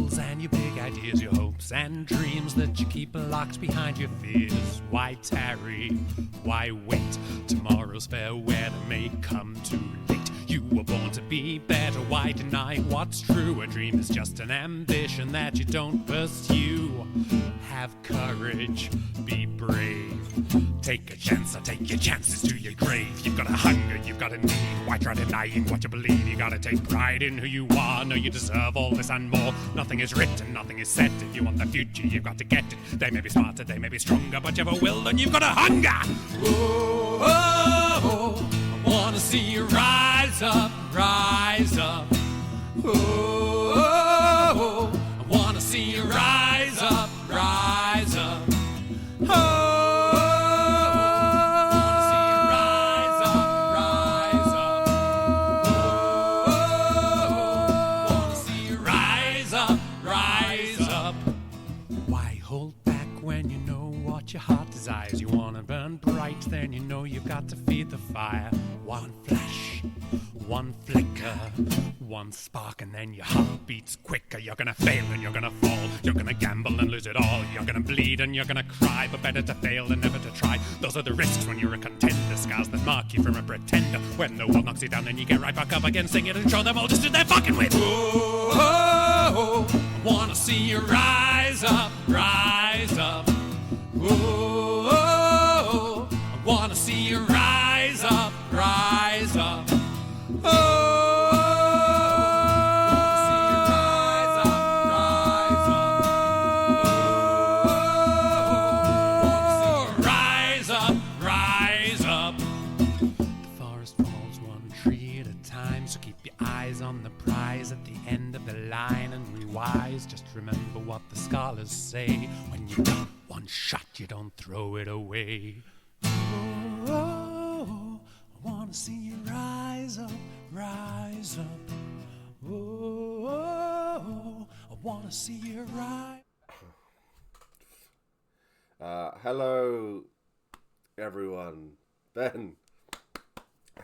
goals and your big ideas, your hopes and dreams that you keep locked behind your fears. Why tarry? Why wait? Tomorrow's fair weather may come too late. You were born to be better, why deny what's true? A dream is just an ambition that you don't pursue. Have courage, be brave. Take a chance or take your chances to your grave. You've got a hunger, you've got a need. Why try denying what you believe? You gotta take pride in who you are. Know you deserve all this and more. Nothing is written, nothing is said. If you want the future, you've got to get it. They may be smarter, they may be stronger, but you've a will and you've got a hunger. Oh, oh, oh. I wanna see you rise up, rise up. Oh, oh, oh. I wanna see you rise up, rise up. Oh. Your heart desires, you wanna burn bright, then you know you've got to feed the fire. One flash, one flicker, one spark, and then your heart beats quicker. You're gonna fail and you're gonna fall, you're gonna gamble and lose it all. You're gonna bleed and you're gonna cry, but better to fail than never to try. Those are the risks when you're a contender, scars that mark you from a pretender. When the world knocks you down, then you get right back up again, sing it and show them all just who they're fucking with. Oh, oh, oh, I wanna see you rise up, rise up. Oh, oh, oh, I wanna see you rise up, rise up. Oh, oh, oh, rise up, rise up. The forest falls one tree at a time, so keep your eyes on the prize at the end of the line and be wise. Just remember what the scholars say: when you got one shot, you don't throw it away. Oh, oh, oh, I wanna see you rise up, rise up. Oh, oh, oh, I wanna see you rise. Hello, everyone. Ben.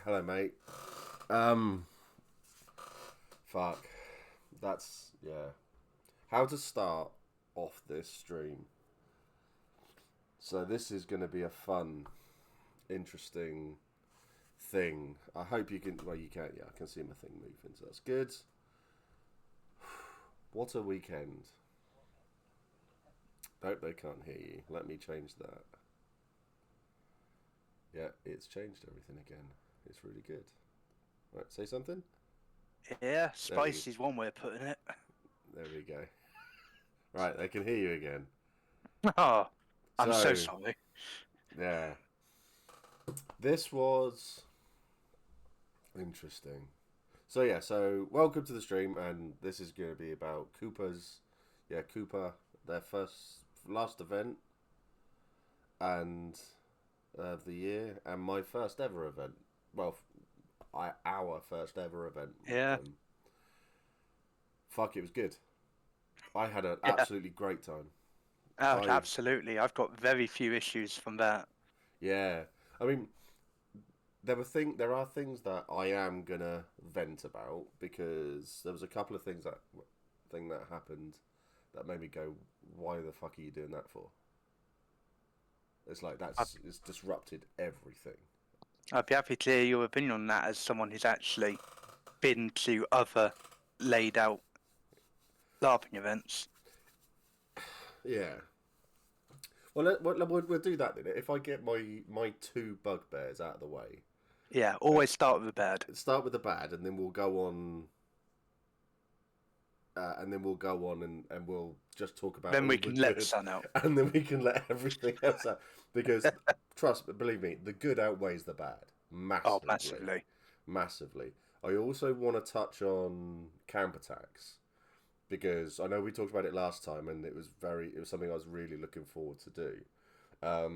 Hello, mate. Fuck. That's, yeah. How to start off this stream. So this is going to be a fun, interesting thing. I hope you can, well, you can't, yeah, I can see my thing moving, so that's good. What a weekend. Hope they can't hear you. Let me change that. Yeah, it's changed everything again. It's really good. Right, say something? Yeah, spicy's one way of putting it. There we go. Right, they can hear you again. Oh, I'm so sorry. Yeah. This was interesting. So yeah, so welcome to the stream, and this is going to be about Cooper's, Cooper, their last event, and of the year, and my first ever event. Well, our first ever event. Yeah. Fuck, it was good. I had an absolutely great time. Oh, absolutely. I've got very few issues from that. Yeah. I mean, there are things that I am gonna vent about, because there was a couple of things that happened that made me go, why the fuck are you doing that for? It's like it's disrupted everything. I'd be happy to hear your opinion on that as someone who's actually been to other laid out LARPing events. Yeah. Well, we'll do that then. If I get my two bugbears out of the way. Yeah, always start with the bad. Start with the bad, and then we'll go on. And we'll just talk about. Then we can let the sun out. And then we can let everything else out, because believe me, the good outweighs the bad massively. Oh, massively. Massively. I also want to touch on camp attacks, because I know we talked about it last time, and it was something I was really looking forward to do. I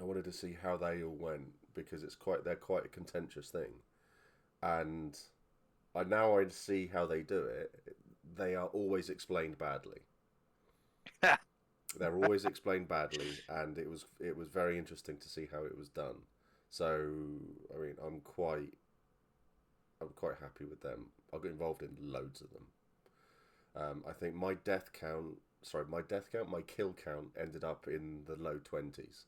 wanted to see how they all went, because they're quite a contentious thing, and I see how they do it. They are always explained badly. They're always explained badly, and it was very interesting to see how it was done. So I mean, I'm quite happy with them. I got involved in loads of them. I think my kill count ended up in the low 20s.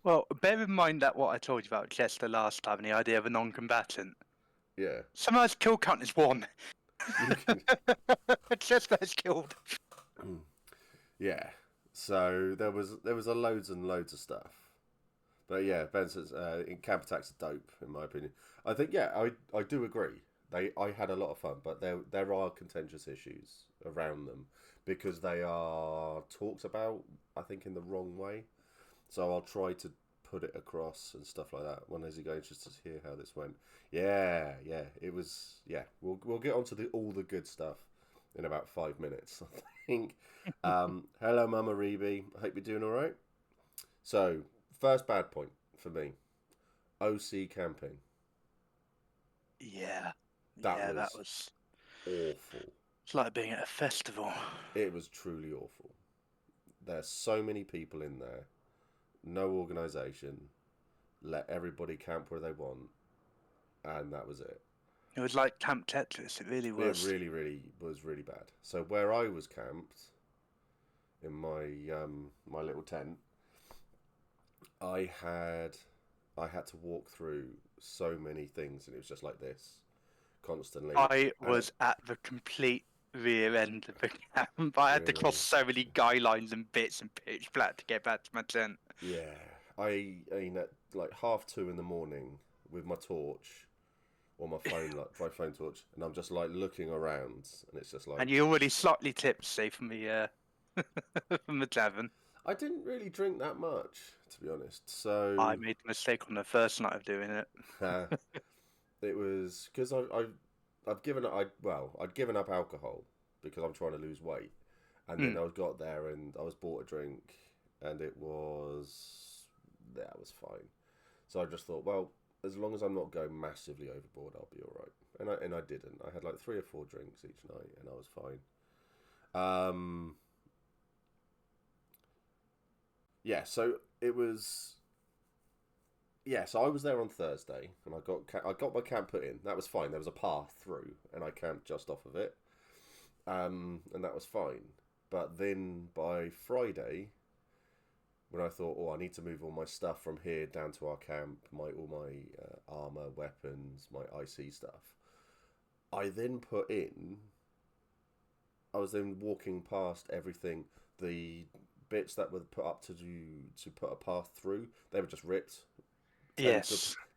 Well, bear in mind that what I told you about Chester last time, and the idea of a non-combatant. Yeah, Sometimes kill count is 1. you can. Chester's killed. Yeah, so there was a loads and loads of stuff. But yeah, Benson's in camp attacks are dope in my opinion. I think I do agree. I had a lot of fun, but there are contentious issues around them because they are talked about, I think, in the wrong way. So I'll try to put it across and stuff like that. When is he going just to hear how this went? Yeah, it was. Yeah, we'll get onto all the good stuff in about 5 minutes, I think. Hello, Mama Reby. I hope you're doing all right. So first bad point for me, OC camping. Yeah. That That was was. awful. It's like being at a festival. It was truly awful. There's so many people in there, no organisation, let everybody camp where they want, and that was it. It was like Camp Tetris. It really It was. really, really was really bad. So where I was camped, in my my little tent, I had to walk through so many things, and it was just like this, constantly. I And was at the complete rear end of the camp. I had to cross really, so many guy lines and bits and pitch black to get back to my tent. yeah, I mean at like 2:30 in the morning with my torch or my phone, like my phone torch, and I'm just like looking around, and it's just like And you're already slightly tipsy from the from the tavern. I didn't really drink that much, to be honest. So I made the mistake on the first night of doing it. it was because I've given up. I'd given up alcohol because I'm trying to lose weight, and then I got there and I was bought a drink, and that was fine. So I just thought, well, as long as I'm not going massively overboard, I'll be all right. And I didn't. I had like 3 or 4 drinks each night, and I was fine. Yeah, so it was. Yeah, so I was there on Thursday, and I got my camp put in. That was fine. There was a path through, and I camped just off of it, and that was fine. But then by Friday, when I thought, oh, I need to move all my stuff from here down to our camp, all my armor, weapons, my IC stuff, I then put in. I was then walking past everything. The bits that were put up to put a path through, they were just ripped.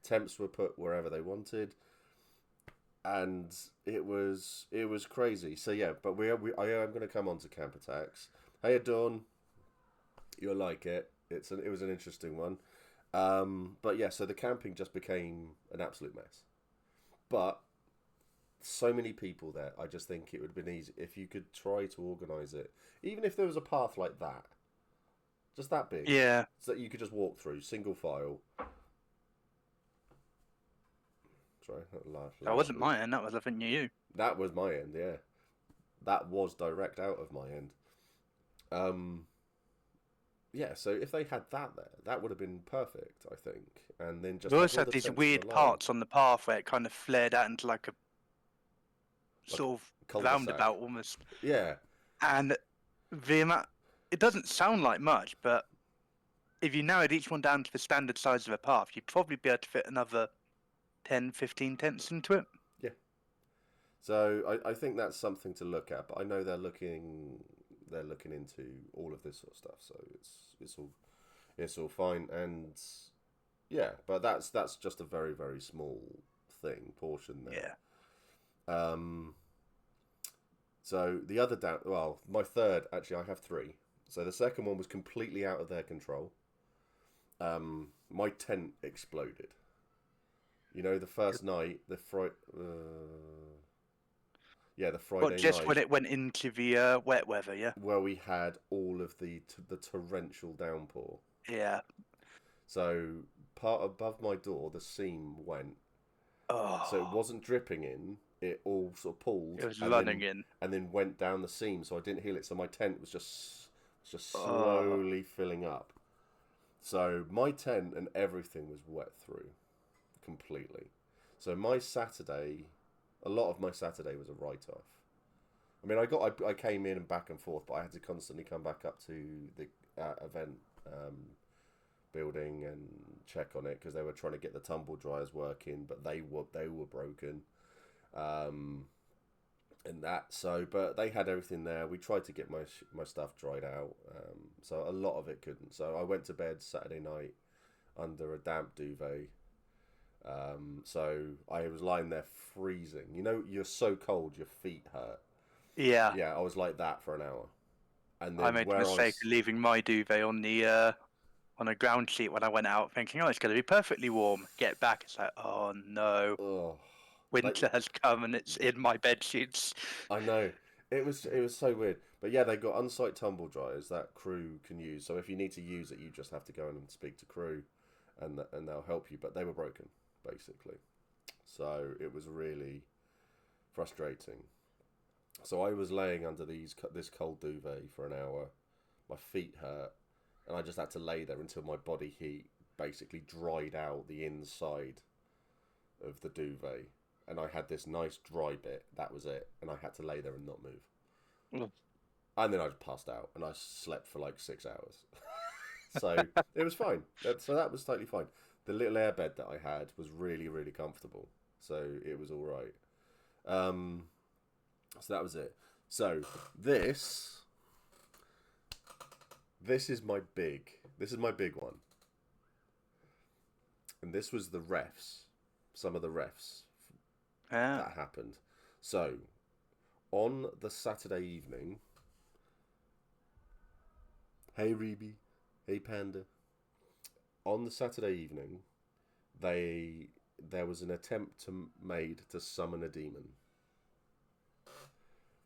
Temps were put wherever they wanted, and it was crazy. So yeah, but I am going to come on to camp attacks. Hey Dawn, you'll like it. It was an interesting one, but yeah. So the camping just became an absolute mess. But so many people there. I just think it would have been easy if you could try to organise it, even if there was a path like that, just that big. Yeah. So that you could just walk through single file. Sorry, That wasn't my end. That was, I think, you. That was my end, yeah. That was direct out of my end. Yeah, so if they had that there, that would have been perfect, I think. And then just We also have had all the these tents weird in a line. parts on the path where it kind of flared out into like a sort of cul-de-sac. roundabout almost. Yeah, And the amount, it doesn't sound like much, but if you narrowed each one down to the standard size of a path, you'd probably be able to fit another 10, 15 tents into it. yeah. So I think that's something to look at. But I know they're looking into all of this sort of stuff. So it's all fine. And yeah, but that's just a very, very small portion there. Yeah. So the other my third, actually, I have 3. So the second one was completely out of their control. My tent exploded. You know, the first night, the Friday But just night, when it went into the wet weather, yeah? where we had all of the torrential downpour. Yeah. So part above my door, the seam went. Oh. So it wasn't dripping in. It all sort of pulled. It was running in. And then went down the seam, so I didn't heal it. So my tent was just slowly filling up. So my tent and everything was wet through completely. So a lot of my Saturday was a write-off. I mean, I came in and back and forth, but I had to constantly come back up to the event building and check on it because they were trying to get the tumble dryers working, but they were broken. And that but they had everything there. We tried to get my stuff dried out, so a lot of it couldn't. So I went to bed Saturday night under a damp duvet. So I was lying there freezing. You know, you're so cold, your feet hurt. Yeah. Yeah, I was like that for an hour. And I then made the mistake of leaving my duvet on a ground sheet when I went out, thinking, "Oh, it's going to be perfectly warm." Get back, it's like, "Oh no, oh, winter has come and it's in my bed sheets." I know. It was so weird. But yeah, they got on-site tumble dryers that crew can use. So if you need to use it, you just have to go in and speak to crew, and they'll help you. But they were broken, basically. So it was really frustrating. So I was laying under this cold duvet for an hour. My feet hurt, and I just had to lay there until my body heat basically dried out the inside of the duvet. And I had this nice dry bit. That was it. And I had to lay there and not move. Mm. And then I just passed out, and I slept for like 6 hours. So it was fine. So that was totally fine. The little airbed that I had was really, really comfortable. So it was all right. So that was it. So this is my big one. And this was the refs. Some of the refs that happened. So on the Saturday evening, hey Reby, hey Panda. On the Saturday evening, there was an attempt made to summon a demon,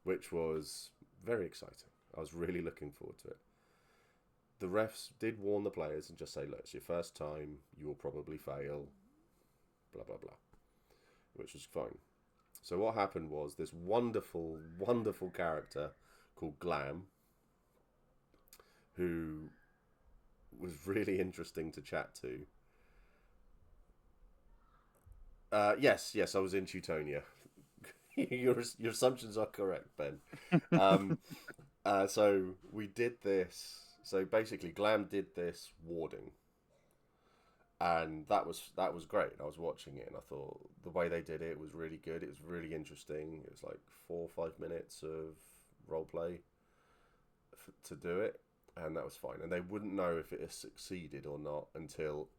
which was very exciting. I was really looking forward to it. The refs did warn the players and just say, look, it's your first time, you will probably fail, blah, blah, blah, which was fine. So what happened was this wonderful, wonderful character called Glam, who was really interesting to chat to. Yes, I was in Teutonia. Your assumptions are correct, Ben. So we did this. So basically, Glam did this warding, and that was great. I was watching it, and I thought the way they did it was really good. It was really interesting. It was like 4 or 5 minutes of role play to do it, and that was fine. And they wouldn't know if it has succeeded or not until,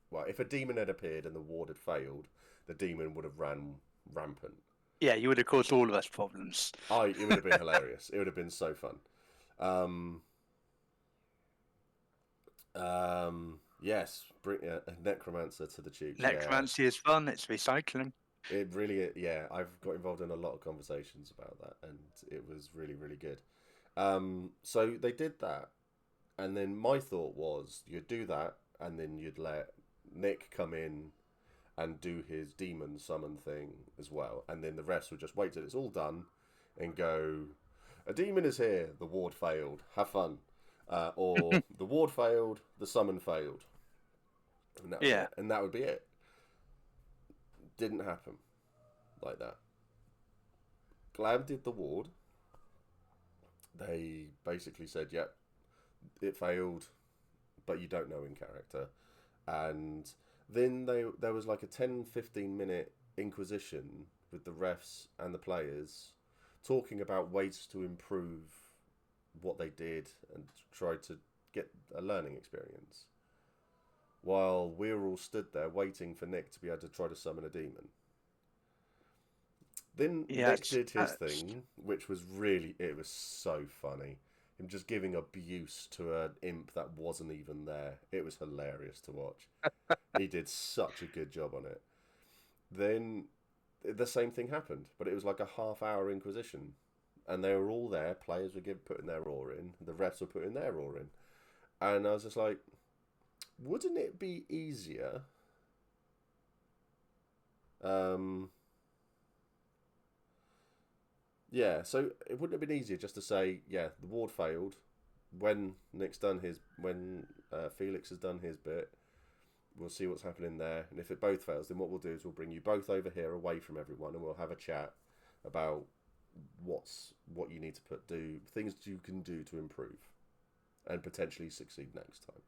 well, if a demon had appeared and the ward had failed, the demon would have ran rampant. Yeah, you would have caused all of us problems. It would have been hilarious. It would have been so fun. Yes, bring a necromancer to the tubes. Necromancy is fun. It's recycling. It really, yeah. I've got involved in a lot of conversations about that, and it was really, really good. So they did that, and then my thought was you'd do that, and then you'd let Nick come in and do his demon summon thing as well, and then the rest would just wait till it's all done and go, a demon is here, the ward failed, have fun. Or the ward failed, the summon failed. And that would be it. Didn't happen like that. Glam did the ward. They basically said, yep, it failed, but you don't know in character. And then there was like a 10-15 minute inquisition with the refs and the players talking about ways to improve what they did and try to get a learning experience, while we were all stood there waiting for Nick to be able to try to summon a demon. Then Nick did his thing, which was it was so funny. Him just giving abuse to an imp that wasn't even there. It was hilarious to watch. He did such a good job on it. Then the same thing happened, but it was like a half-hour inquisition. And they were all there. Players were putting their oar in. The refs were putting their oar in. And I was just like, wouldn't it be easier? Yeah, so it wouldn't have been easier just to say, yeah, the ward failed. When Felix has done his bit, we'll see what's happening there. And if it both fails, then what we'll do is we'll bring you both over here away from everyone, and we'll have a chat about what you need to do things you can do to improve and potentially succeed next time.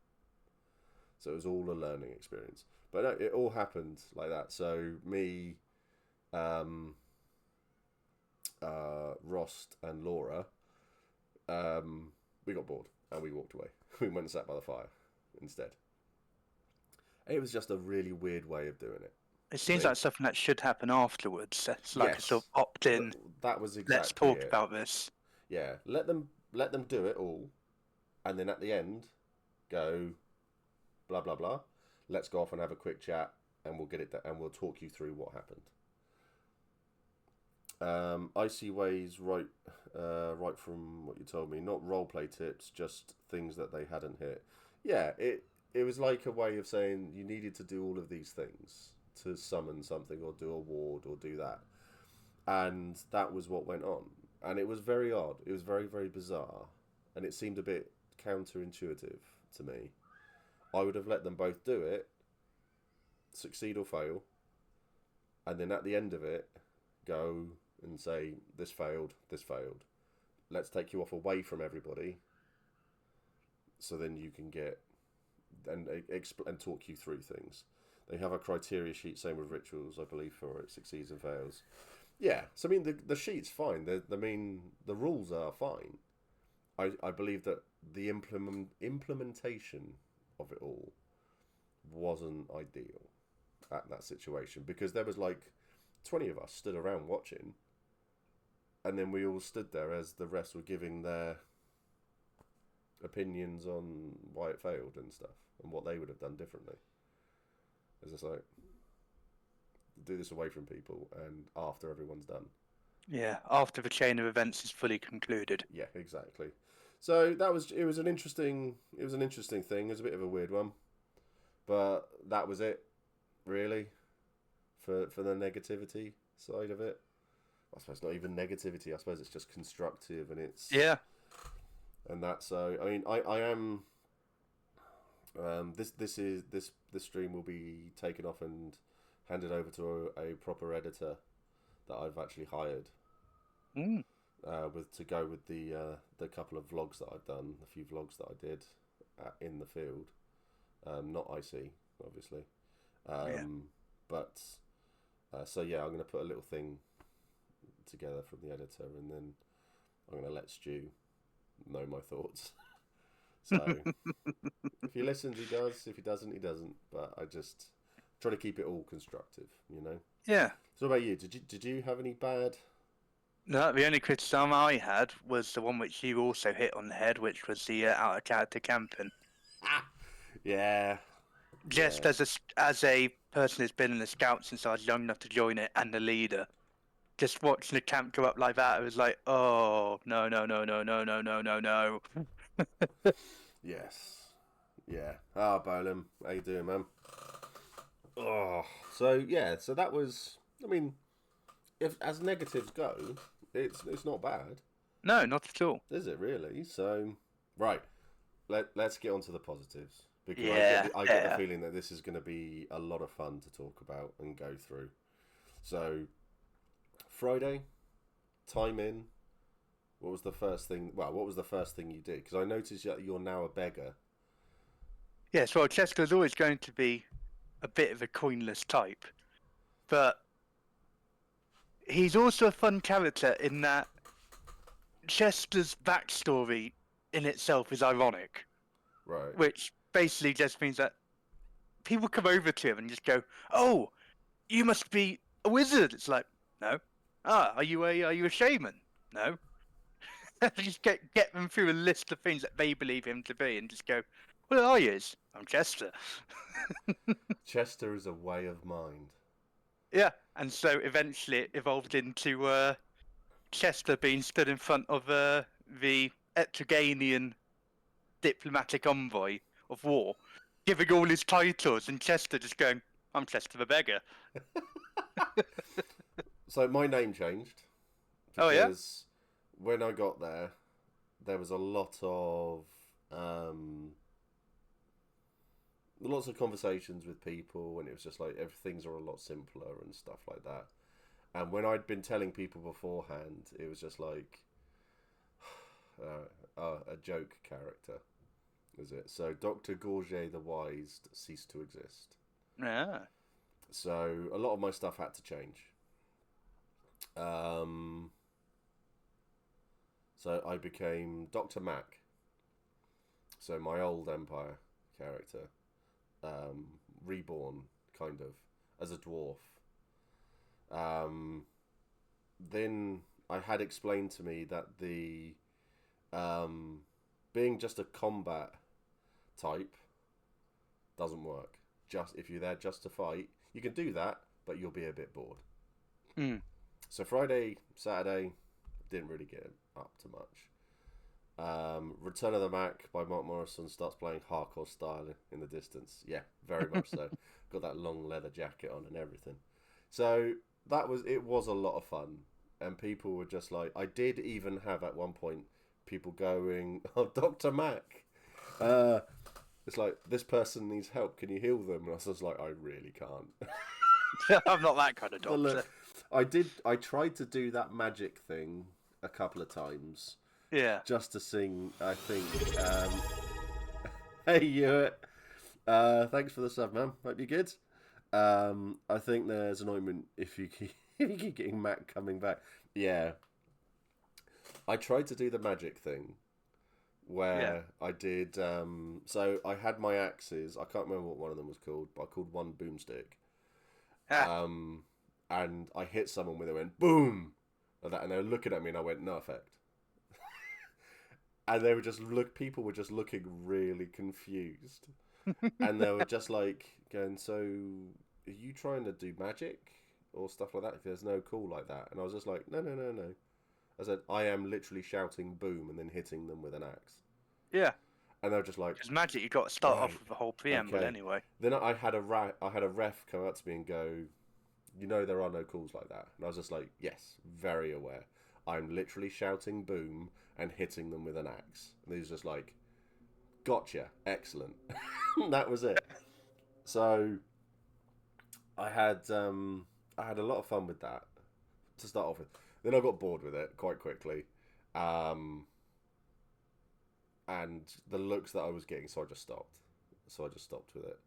So it was all a learning experience. But no, it all happened like that. So me, Rost and Laura, we got bored and we walked away. We went and sat by the fire instead. It was just a really weird way of doing it. It seems like something that should happen afterwards. It's like a Yes. sort of opt-in. That was exactly Let's talk it. about this. Yeah, let them do it all, and then at the end, go, blah blah blah. Let's go off and have a quick chat, and we'll get it and we'll talk you through what happened. Icy Ways, right from what you told me, not roleplay tips, just things that they hadn't hit. Yeah, it was like a way of saying you needed to do all of these things to summon something or do a ward or do that. And that was what went on. And it was very odd. It was very, very bizarre. And it seemed a bit counterintuitive to me. I would have let them both do it, succeed or fail, and then at the end of it, go and say, this failed, this failed. Let's take you off away from everybody, so then you can get and talk you through things. They have a criteria sheet, same with rituals, I believe, for it succeeds and fails. Yeah, so I mean the sheet's fine. The rules are fine. I believe that the implementation of it all wasn't ideal at that situation, because there was like 20 of us stood around watching, and then we all stood there as the rest were giving their opinions on why it failed and stuff and what they would have done differently. It's just like, do this away from people and after everyone's done. Yeah, after the chain of events is fully concluded. Yeah, exactly. So it was an interesting thing. It was a bit of a weird one, but that was it, really, for the negativity side of it. I suppose not even negativity. I suppose it's just constructive, and it's and that. So I mean, I am. This stream will be taken off and handed over to a proper editor that I've actually hired. To go with the couple of vlogs that I've done, the few vlogs that I did in the field, not IC obviously, but so yeah, I'm going to put a little thing together from the editor, and then I'm going to let Stu know my thoughts. So if he listens, he does. If he doesn't, he doesn't. But I just try to keep it all constructive, you know. Yeah. So what about you? Did you have any bad? No, the only criticism I had was the one which you also hit on the head, which was the out of character camping. Yeah. Just as a person who's been in the scouts since I was young enough to join it, and the leader, just watching the camp go up like that, it was like, oh no. Yes. Yeah. Ah, Bolam, how you doing, man? Oh, so yeah, so that was. I mean, if as negatives go, it's not bad. No, not at all. Is it really? So, right. Let's get on to the positives, because I get the feeling that this is going to be a lot of fun to talk about and go through. So, Friday, time in. What was the first thing? Well, what was the first thing you did? Because I noticed that you're now a beggar. Yes, well, Chester's always going to be a bit of a coinless type, but he's also a fun character in that Chester's backstory in itself is ironic. Right. Which basically just means that people come over to him and just go, "Oh, you must be a wizard." It's like, no. Ah, are you a shaman? No. Just get them through a list of things that they believe him to be, and just go, "What are you?" I'm Chester. Chester is a way of mind. Yeah, and so eventually it evolved into Chester being stood in front of the Etriganian diplomatic envoy of war, giving all his titles, and Chester just going, "I'm Chester the beggar." So my name changed. Oh yeah. Because when I got there was a lot of lots of conversations with people, and it was just like things are a lot simpler and stuff like that. And when I'd been telling people beforehand, it was just like a joke character, is it? So Dr. Gorget the Wise ceased to exist. Yeah. So a lot of my stuff had to change. So I became Dr. Mac. So my old Empire character, reborn kind of as a dwarf. Then I had explained to me that the being just a combat type doesn't work. Just if you're there just to fight, you can do that, but you'll be a bit bored. Mm. So Friday, Saturday, didn't really get up to much. Return of the Mac by Mark Morrison starts playing hardcore style in the distance. Yeah, very much so. Got that long leather jacket on and everything. So it was a lot of fun, and people were just like, I did even have at one point people going, "Oh, Dr. Mac, it's like this person needs help. Can you heal them?" And I was like, I really can't. I'm not that kind of But doctor. look, I tried to do that magic thing a couple of times. Yeah. Just to sing, I think. Hey, Hewitt. Thanks for the sub, man. Hope you're good. I think there's an ointment if you keep, if you keep getting Mac coming back. Yeah. I tried to do the magic thing where I did. So I had my axes. I can't remember what one of them was called, but I called one boomstick. Ah. And I hit someone with it, went boom, like that, and they were looking at me, and I went no effect. And they were people were just looking really confused. And they were just like going, so are you trying to do magic or stuff like that? There's no call like that. And I was just like, no. I said, I am literally shouting boom and then hitting them with an axe. Yeah. And they were just like, Because magic, you got to start right, off with a whole preamble okay. anyway. Then I had a ref come up to me and go, you know there are no calls like that. And I was just like, yes, very aware. I'm literally shouting boom and hitting them with an axe. And he was just like, gotcha, excellent. That was it. So I had a lot of fun with that to start off with. Then I got bored with it quite quickly, and the looks that I was getting, so I just stopped. With it.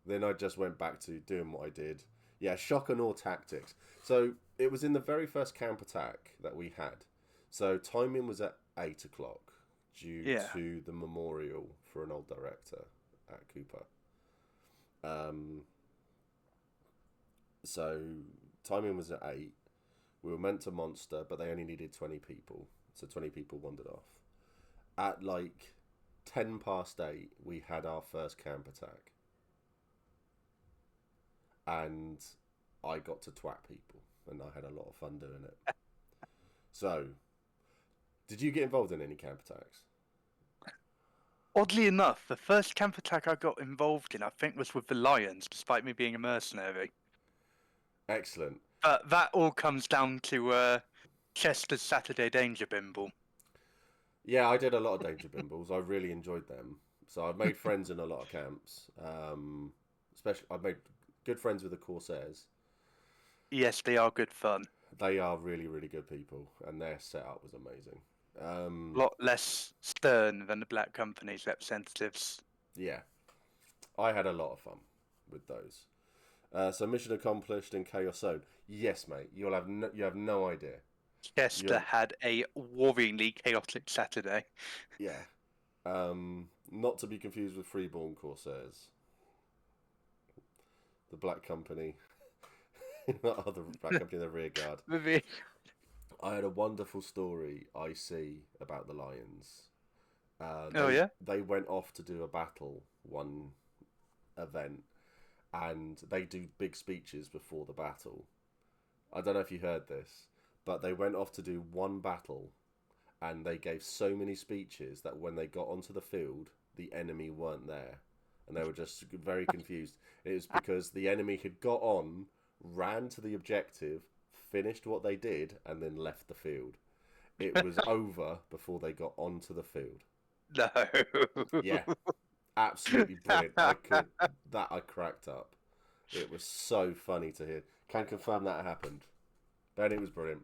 Then I just went back to doing what I did. Yeah, shock and awe tactics. So it was in the very first camp attack that we had. So timing was at 8 o'clock due to the memorial for an old director at Cooper. So timing was at 8. We were meant to monster, but they only needed 20 people. So 20 people wandered off. At like 10 past 8, we had our first camp attack. And I got to twat people, and I had a lot of fun doing it. So, did you get involved in any camp attacks? Oddly enough, the first camp attack I got involved in, I think, was with the Lions, despite me being a mercenary. Excellent. But that all comes down to Chester's Saturday Danger Bimble. Yeah, I did a lot of Danger Bimbles. I really enjoyed them. So I've made friends in a lot of camps. Especially, I've made good friends with the Corsairs. Yes, they are good fun. They are really, really good people, and their setup was amazing. A lot less stern than the Black Company's representatives. Yeah, I had a lot of fun with those. So mission accomplished and chaos zone. Yes, mate. You have no idea. Chester had a worryingly chaotic Saturday. Yeah. Not to be confused with Freeborn Corsairs. The Black Company. Not the Black Company, the rear guard. I had a wonderful story I see about the Lions. They went off to do a battle one event, and they do big speeches before the battle. I don't know if you heard this, but they went off to do one battle, and they gave so many speeches that when they got onto the field, the enemy weren't there, and they were just very confused. It was because the enemy had got on, ran to the objective, finished what they did, and then left the field. It was over before they got onto the field. No. Yeah, absolutely brilliant. I cracked up. It was so funny to hear. Can confirm that happened. And it was brilliant.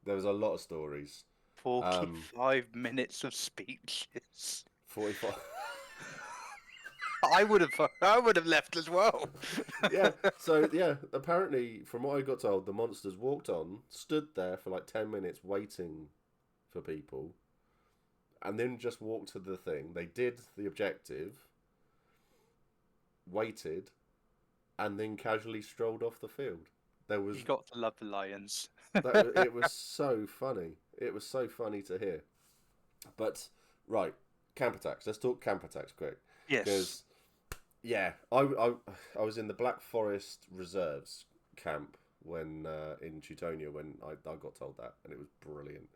There was a lot of stories. 45 minutes of speeches. 45. I would have left as well. Yeah. So yeah, apparently, from what I got told, the monsters walked on, stood there for like 10 minutes waiting for people, and then just walked to the thing. They did the objective, waited, and then casually strolled off the field. There was You got to love the Lions. it was so funny. It was so funny to hear. But right, camp attacks. Let's talk camp attacks quick. Yes. Because yeah, I was in the Black Forest Reserves camp when in Teutonia when I got told that, and it was brilliant.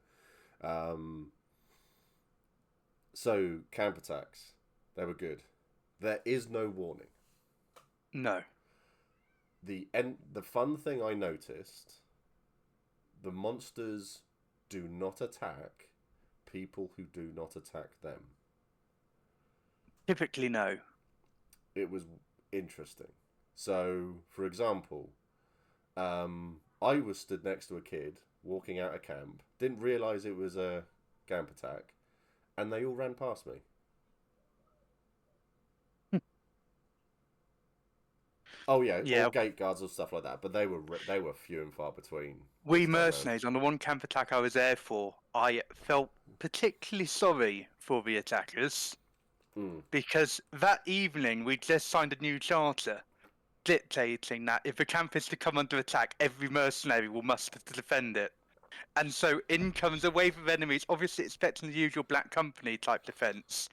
So camp attacks, they were good. There is no warning. No. The fun thing I noticed, the monsters do not attack people who do not attack them. Typically, no. It was interesting. So, for example, I was stood next to a kid walking out of camp, didn't realise it was a camp attack, and they all ran past me. Oh yeah, or gate guards or stuff like that, but they were few and far between. We mercenaries, on the one camp attack I was there for, I felt particularly sorry for the attackers because that evening we just signed a new charter dictating that if the camp is to come under attack, every mercenary will muster to defend it. And so in comes a wave of enemies, obviously expecting the usual Black Company type defence,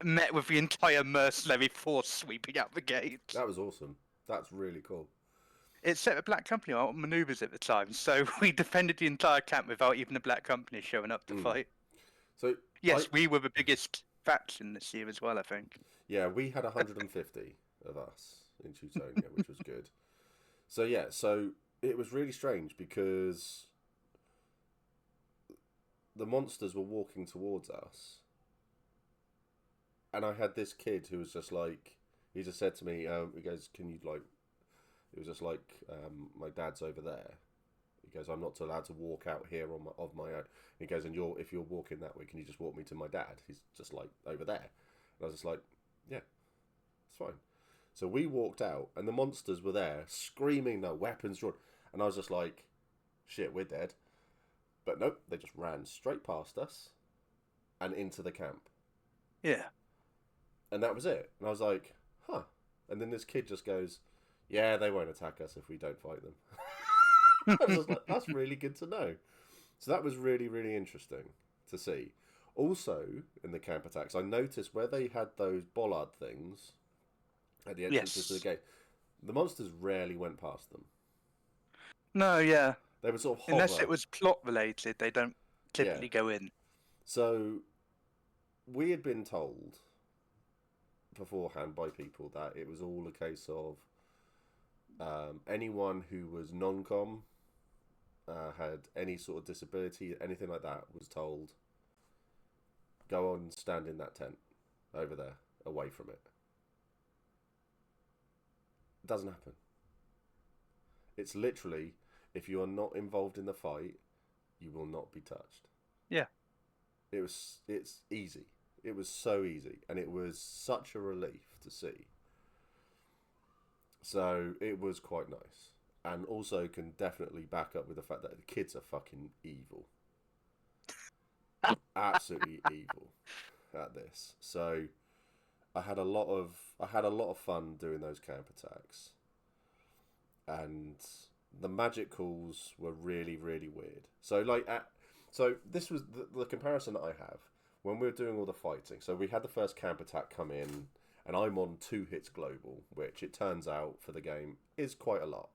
met with the entire mercenary force sweeping out the gate. That was awesome. That's really cool. It set the Black Company on manoeuvres at the time, so we defended the entire camp without even the Black Company showing up to fight. So yes, we were the biggest faction this year as well, I think. Yeah, we had 150 of us in Teutonia, which was good. So yeah, so it was really strange because the monsters were walking towards us, and I had this kid who was just like, he just said to me, he goes, "Can you like?" It was just like, "My dad's over there." He goes, "I'm not allowed to walk out here of my own." He goes, "And if you're walking that way, can you just walk me to my dad? He's just like over there." And I was just like, "Yeah, it's fine." So we walked out, and the monsters were there, screaming, "No weapons drawn!" And I was just like, "Shit, we're dead." But nope, they just ran straight past us and into the camp. Yeah. And that was it. And I was like, huh. And then this kid just goes, "Yeah, they won't attack us if we don't fight them." I was just like, that's really good to know. So that was really, really interesting to see. Also, in the camp attacks, I noticed where they had those bollard things at the entrances to the gate, the monsters rarely went past them. No, yeah. They would sort of hover. Unless it was plot related, they don't typically go in. So we had been told beforehand by people that it was all a case of anyone who was non-com, had any sort of disability, anything like that, was told, go on, stand in that tent over there, away from it. It doesn't happen. It's literally, if you are not involved in the fight, you will not be touched. Yeah. It's easy. It was so easy, and it was such a relief to see. So it was quite nice, and also can definitely back up with the fact that the kids are fucking evil, absolutely evil at this. So I had a lot of fun doing those camp attacks, and the magic calls were really, really weird. So so this was the comparison that I have when we were doing all the fighting. So we had the first camp attack come in, and I'm on 2 hits global, which it turns out for the game is quite a lot.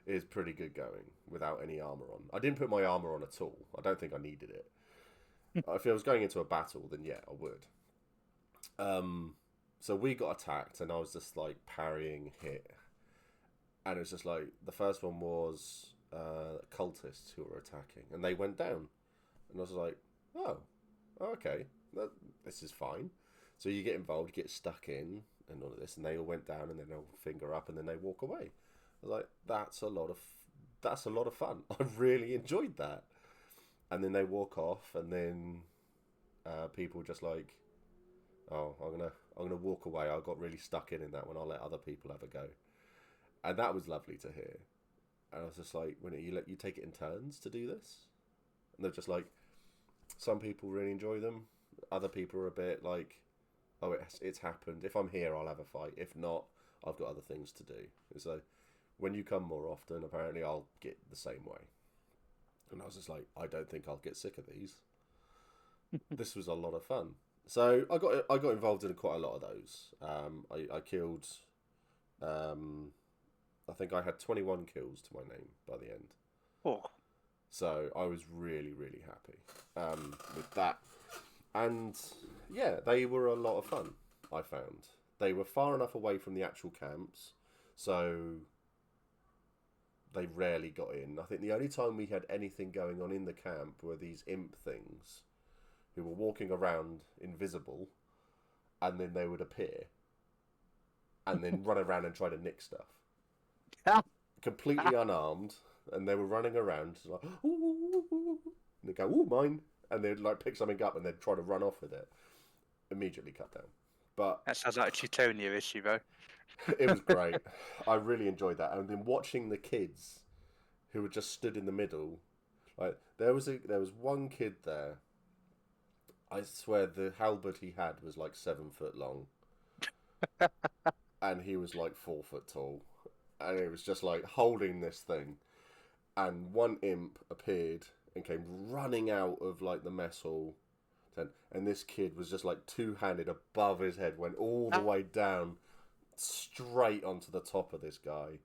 It is pretty good going without any armor on. I didn't put my armor on at all. I don't think I needed it. If I was going into a battle, then yeah, I would. So we got attacked, and I was just like parrying hit. And it was just like, the first one was cultists who were attacking, and they went down. And I was like, oh, okay, this is fine. So you get involved, you get stuck in, and all of this, and they all went down, and then they'll finger up, and then they walk away. I was like, that's a lot of that's a lot of fun. I really enjoyed that. And then they walk off, and then people just like, oh, I'm gonna walk away. I got really stuck in that one. I'll let other people have a go, and that was lovely to hear. And I was just like, when you take it in turns to do this, and they're just like, some people really enjoy them. Other people are a bit like, oh, it's happened. If I'm here, I'll have a fight. If not, I've got other things to do. And so when you come more often, apparently I'll get the same way. And I was just like, I don't think I'll get sick of these. This was a lot of fun. So I got involved in quite a lot of those. I killed, I think I had 21 kills to my name by the end. Oh. So I was really, really happy with that. And yeah, they were a lot of fun, I found. They were far enough away from the actual camps, so they rarely got in. I think the only time we had anything going on in the camp were these imp things who were walking around invisible, and then they would appear and then run around and try to nick stuff. Completely unarmed, and they were running around like, ooh, and they'd go, ooh, mine. And they'd like pick something up and they'd try to run off with it. Immediately cut down. But That sounds like a Teutonia issue, though. it was great. I really enjoyed that. And then watching the kids who were just stood in the middle. Like there was one kid there. I swear the halberd he had was like 7 foot long. And he was like 4 foot tall. And it was just like holding this thing. And one imp appeared and came running out of like the mess hall tent, and this kid was just like two-handed above his head, went all the way down straight onto the top of this guy.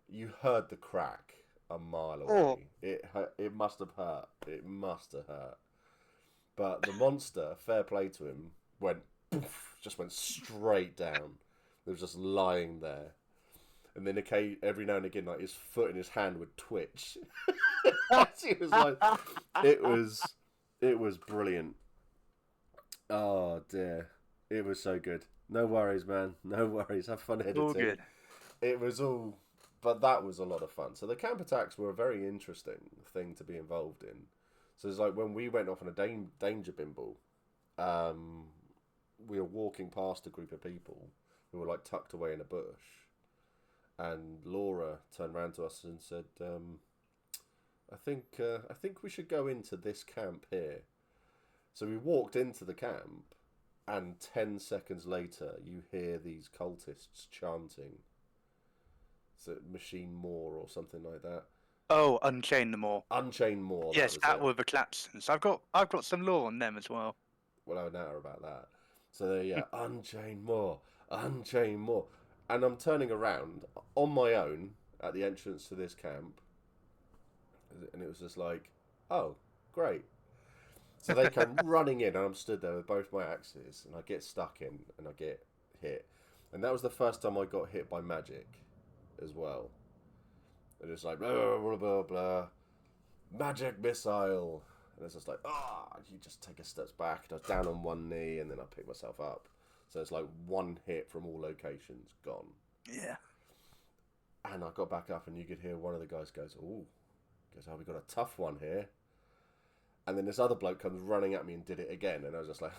You heard the crack a mile away. It must have hurt. It must have hurt. But the monster, fair play to him, went poof, just went straight down. It was just lying there. And then every now and again, like his foot and his hand would twitch. It was like, it was brilliant. Oh dear, it was so good. No worries, man. No worries. Have fun editing. All good. It was all, but that was a lot of fun. So the camp attacks were a very interesting thing to be involved in. So it's like when we went off on a danger bimble, we were walking past a group of people who were like tucked away in a bush. And Laura turned around to us and said, I think we should go into this camp here. So we walked into the camp, and 10 seconds later, you hear these cultists chanting. Is it Machine Moore or something like that? Oh, Unchain them all. Unchain Moore. Yes, that were the Clapsons. I've got some lore on them as well. Well, I know about that. So yeah, Unchain Moore, Unchain Moore. And I'm turning around on my own at the entrance to this camp. And it was just like, oh, great. So they come running in, and I'm stood there with both my axes, and I get stuck in, and I get hit. And that was the first time I got hit by magic as well. And it's like, blah, blah, blah, blah, magic missile. And it's just like, you just take a step back. And I was down on one knee, and then I pick myself up. So it's like one hit from all locations, gone. Yeah. And I got back up, and you could hear one of the guys goes, oh, we got a tough one here. And then this other bloke comes running at me and did it again. And I was just like,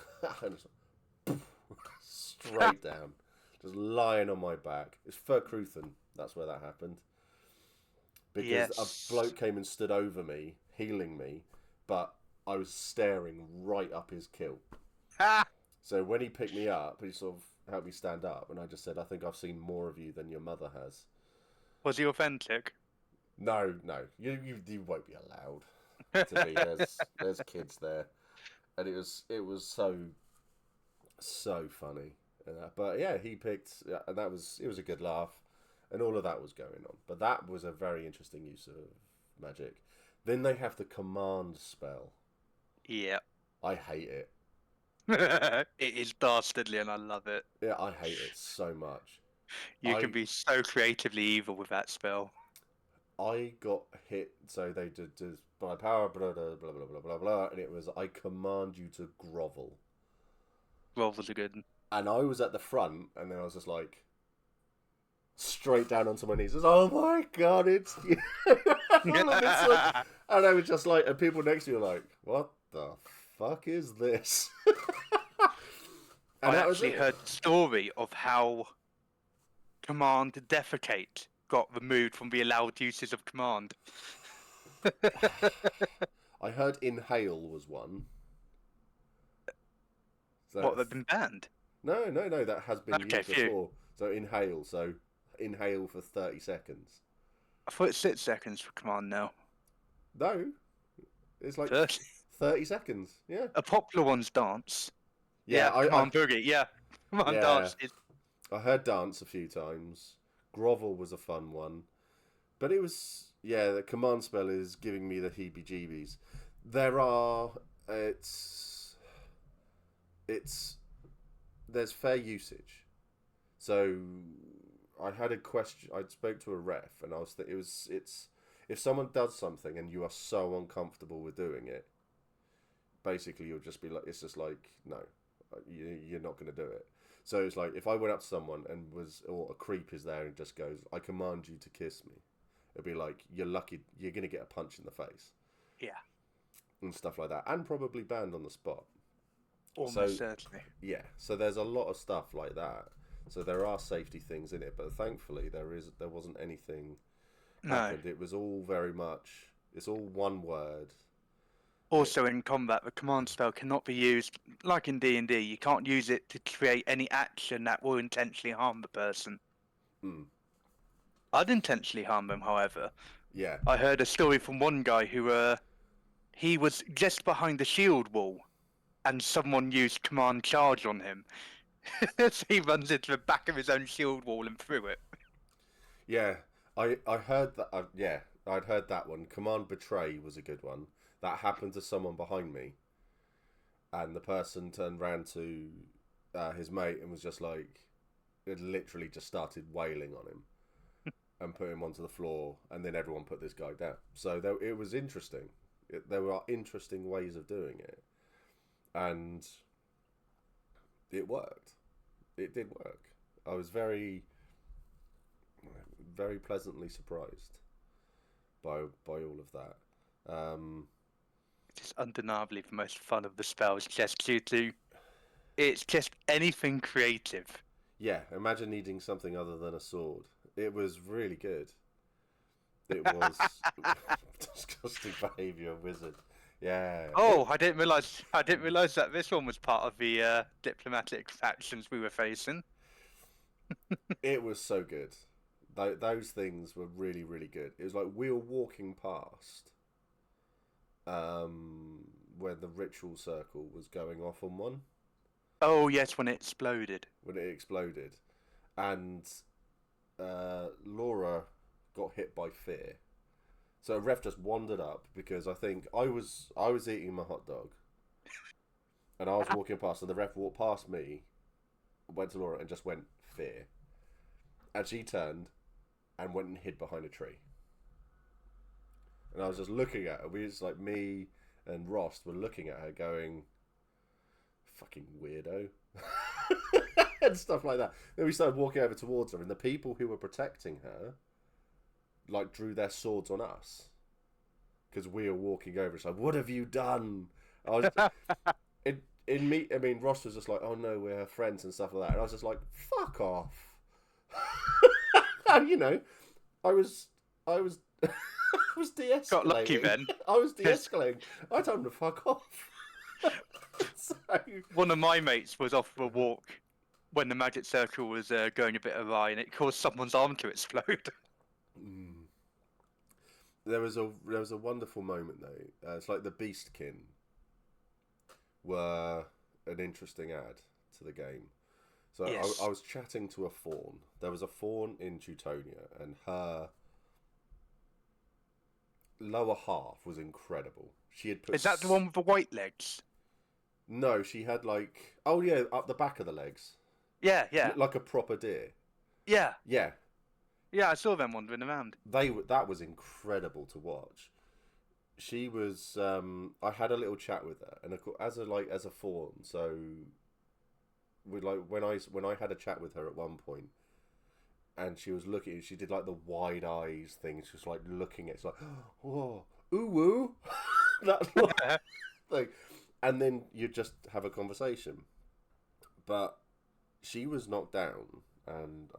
straight down. Just lying on my back. It's Furkruthen. That's where that happened. Because a bloke came and stood over me, healing me, but I was staring right up his kill. So when he picked me up, he sort of helped me stand up, and I just said, I think I've seen more of you than your mother has. Was he authentic? No. You won't be allowed to be. There's kids there. And it was so funny. But yeah, he picked, and it was a good laugh, and all of that was going on. But that was a very interesting use of magic. Then they have the command spell. Yeah. I hate it. It is dastardly, and I love it. Yeah, I hate it so much. You can be so creatively evil with that spell. I got hit, so they did by power, blah, blah, blah, blah, blah, blah, blah, and it was, I command you to grovel. Grovels are good. And I was at the front, and then I was just like, straight down onto my knees. Oh my god, it's you. all of this, like, and I was just like, and people next to you were like, "What the fuck is this?" And I that was actually it. heard the story of how Command Defecate got removed from the allowed uses of Command. I heard inhale was one. So What, they've been banned? no, that has been Okay, used phew. before. So inhale for 30 seconds. I thought it's 6 seconds for Command now. No, it's like 30. 30 seconds. Yeah. A popular one's Dance. Yeah, Yeah, Command Boogie, yeah. Command yeah, Dance is... I heard dance a few times. Grovel was a fun one. But it was, yeah, the command spell is giving me the heebie-jeebies. There are, there's fair usage. So I had a question. I spoke to a ref, and I was it's if someone does something and you are so uncomfortable with doing it, basically you'll just be like, it's just like, no, you're not going to do it. So it's like if I went up to someone and or a creep is there and just goes, I command you to kiss me, it'd be like, you're lucky, you're going to get a punch in the face. Yeah. And stuff like that, and probably banned on the spot. Almost certainly. Yeah, so there's a lot of stuff like that. So there are safety things in it, but thankfully there wasn't anything happened. It was all very much, it's all one word. Also in combat, the command spell cannot be used, like in D&D, you can't use it to create any action that will intentionally harm the person. I'd intentionally harm them, however. Yeah. I heard a story from one guy who, he was just behind the shield wall, and someone used command charge on him. So he runs into the back of his own shield wall and through it. Yeah, I heard that. Yeah, I'd heard that one. Command betray was a good one. That happened to someone behind me, and the person turned round to his mate and was just like, it literally just started wailing on him and put him onto the floor, and then everyone put this guy down. So it was interesting. There were interesting ways of doing it, and it worked. It did work. I was very, very pleasantly surprised by all of that. It's undeniably the most fun of the spells, just due to it's just anything creative. Yeah, imagine needing something other than a sword. It was really good. It was disgusting behaviour of wizard. Yeah. Oh, I didn't realize that this one was part of the diplomatic factions we were facing. It was so good. Those things were really, really good. It was like we were walking past where the ritual circle was going off on one. Oh yes, when it exploded. When it exploded. And Laura got hit by fear. So a ref just wandered up because I think I was eating my hot dog. And I was walking past, and the ref walked past me, went to Laura and just went, fear. And she turned and went and hid behind a tree. And I was just looking at her. We just, like, me and Ross were looking at her going, fucking weirdo. And stuff like that. Then we started walking over towards her, and the people who were protecting her, like, drew their swords on us. Because we were walking over. It's like, what have you done? I was... Ross was just like, oh no, we're her friends and stuff like that. And I was just like, fuck off. And, you know, I was I was de-escalating. Got lucky then. I was de-escalating. I told him to fuck off. So... One of my mates was off for a walk when the magic circle was going a bit awry, and it caused someone's arm to explode. There was a wonderful moment though. It's like the Beastkin were an interesting add to the game. So yes. I was chatting to a fawn. There was a fawn in Teutonia, and her lower half was incredible. She had put... Is that the one with the white legs? No, she had like... Oh yeah, up the back of the legs. Yeah, yeah. Like a proper deer. Yeah. Yeah. Yeah, I saw them wandering around. That was incredible to watch. She was... I had a little chat with her, and of course, as a fawn, so... when I had a chat with her at one point, and she was looking. She did like the wide eyes thing. She was like looking at. It's like, whoa, ooh woo, that thing, and then you just have a conversation. But she was knocked down, and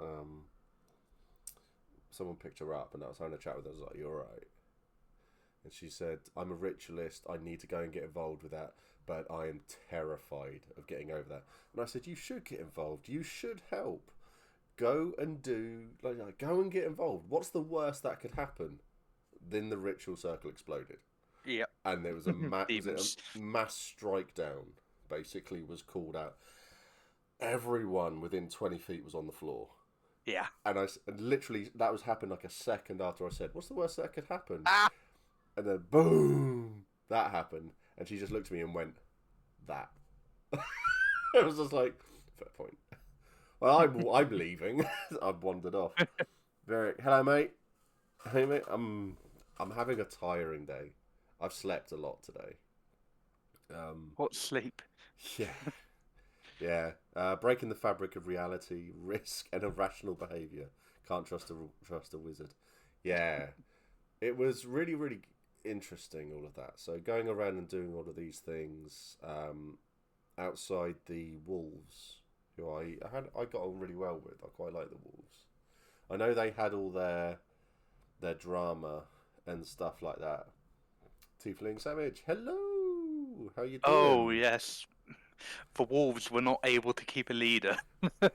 someone picked her up, and I was having a chat with her. I was like, "You all right?" And she said, "I'm a ritualist. I need to go and get involved with that, but I am terrified of getting over that." And I said, "You should get involved. You should help. Go and do go and get involved. What's the worst that could happen?" Then the ritual circle exploded, Yep. and there was a Demons. mass strike down. Basically, was called out. Everyone within 20 feet was on the floor. Yeah. And and literally, that was happened like a second after I said, "What's the worst that could happen?" Ah. And then, boom, that happened. And she just looked at me and went, "That." It was just like, fair point. Well, I'm leaving. I've wandered off. Hello, mate. Hey, mate. I'm having a tiring day. I've slept a lot today. What sleep? Yeah. Yeah, breaking the fabric of reality, risk, and irrational behaviour. Can't trust a wizard. Yeah, it was really, really interesting, all of that. So going around and doing all of these things outside the wolves, who I got on really well with. I quite like the wolves. I know they had all their drama and stuff like that. Tiefling Savage, hello. How you doing? Oh yes. The wolves were not able to keep a leader.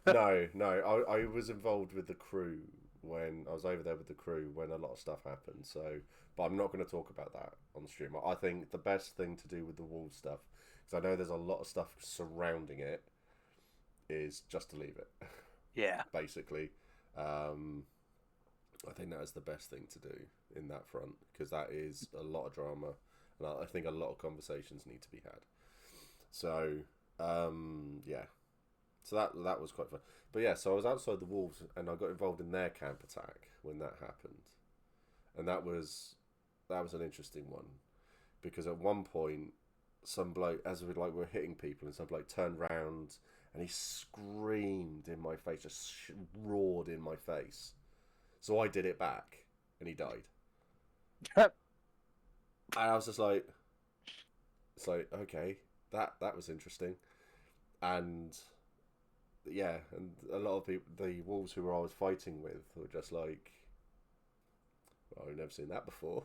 No. I was involved with the crew when I was over there with the crew when a lot of stuff happened. So, but I'm not going to talk about that on stream. I think the best thing to do with the wolf stuff, because I know there's a lot of stuff surrounding it, is just to leave it. Yeah. Basically, I think that is the best thing to do in that front, because that is a lot of drama, and I think a lot of conversations need to be had. So, yeah. So that was quite fun. But yeah, so I was outside the wolves, and I got involved in their camp attack when that happened, and that was an interesting one, because at one point, some bloke, as we were hitting people, and some bloke turned round and he screamed in my face, just roared in my face. So I did it back, and he died. And I was just like, it's like, okay, that was interesting, and yeah, and a lot of people, the wolves who I was fighting with, were just like, well, I've never seen that before.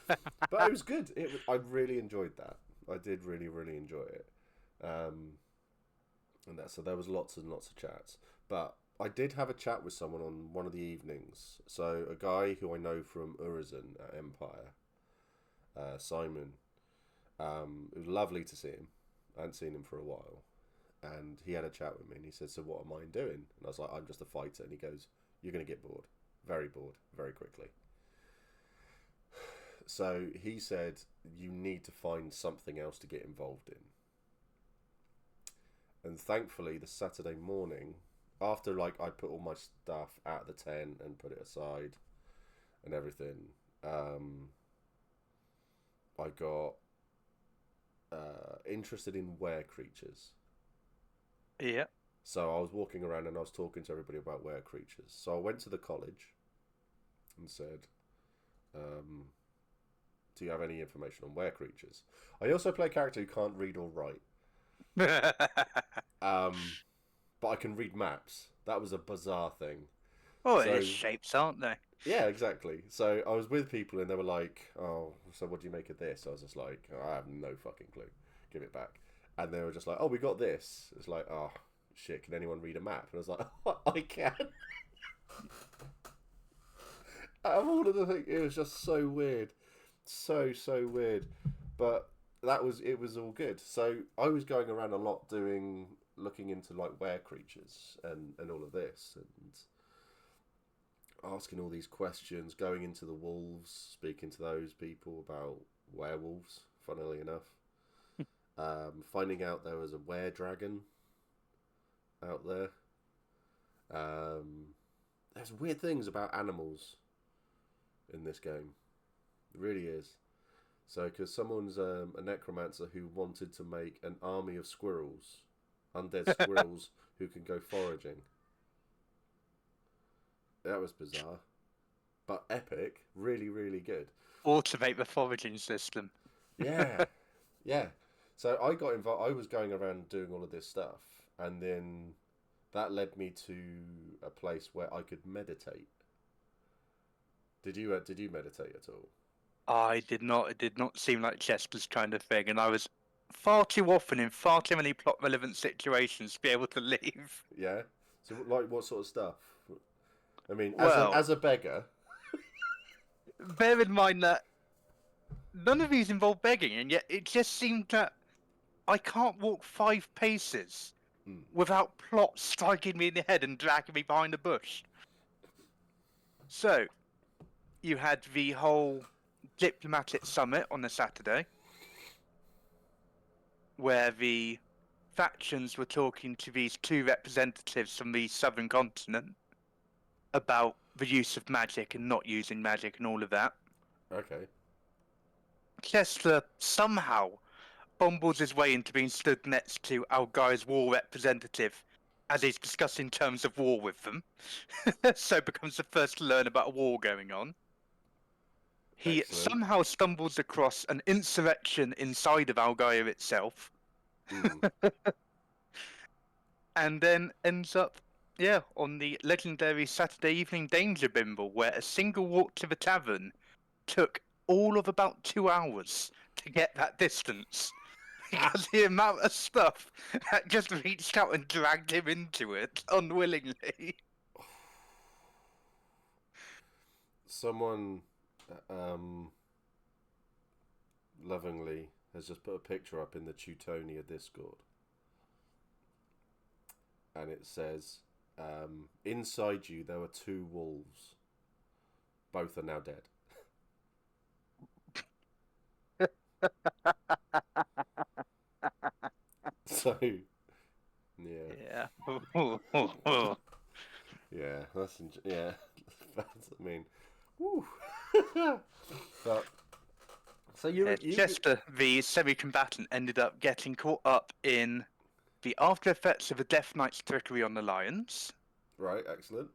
But it was good. I really enjoyed that. I did really, really enjoy it. And so there was lots and lots of chats. But I did have a chat with someone on one of the evenings. So a guy who I know from Urizen at Empire, Simon. It was lovely to see him. I hadn't seen him for a while. And he had a chat with me, and he said, "So what am I doing?" And I was like, "I'm just a fighter." And he goes, "You're going to get bored. Very bored, very quickly." So he said, "You need to find something else to get involved in." And thankfully, the Saturday morning, after I put all my stuff out of the tent and put it aside and everything, I got interested in were creatures. Yeah. So I was walking around and I was talking to everybody about were creatures. So I went to the college and said, "Do you have any information on were creatures?" I also play a character who can't read or write. But I can read maps. That was a bizarre thing. Oh, it's shapes, aren't they? Yeah, exactly. So I was with people and they were like, "Oh, so what do you make of this?" I was just like, "I have no fucking clue. Give it back." And they were just like, "Oh, we got this." It's like, "Oh, shit, can anyone read a map?" And I was like, "Oh, I can." Out of all of the things, it was just so weird. So weird. But it was all good. So I was going around a lot looking into were creatures and all of this, and asking all these questions, going into the wolves, speaking to those people about werewolves, funnily enough. Finding out there was a were-dragon out there. There's weird things about animals in this game. It really is. So, because someone's a necromancer who wanted to make an army of squirrels, undead squirrels who can go foraging. That was bizarre, but epic. Really, really good. Automate the foraging system. Yeah, yeah. So I got involved. I was going around doing all of this stuff, and then that led me to a place where I could meditate. Did you meditate at all? I did not. It did not seem like Chester's kind of thing, and I was far too often in far too many plot-relevant situations to be able to leave. Yeah. So like, what sort of stuff? I mean, Well, as a beggar. bear in mind that none of these involve begging, and yet it just seemed that I can't walk 5 paces Hmm. without plot striking me in the head and dragging me behind a bush. So, you had the whole diplomatic summit on the Saturday, where the factions were talking to these 2 representatives from the southern continent about the use of magic and not using magic and all of that. Okay. Chester somehow bumbles his way into being stood next to our guy's war representative as he's discussing terms of war with them. So becomes the first to learn about a war going on. He Excellent. somehow stumbles across an insurrection inside of Algaia itself, Mm. and then ends up, yeah, on the legendary Saturday evening danger bimble, where a single walk to the tavern took all of about 2 hours to get that distance. Because the amount of stuff that just reached out and dragged him into it unwillingly. Someone um, lovingly has just put a picture up in the Teutonia Discord, and it says, "Inside you there were 2 wolves. Both are now dead." So, yeah, Yeah. yeah, yeah. That's, I mean, woo. But so Chester, the semi-combatant, ended up getting caught up in the after effects of the Death Knight's trickery on the Lions, right, excellent,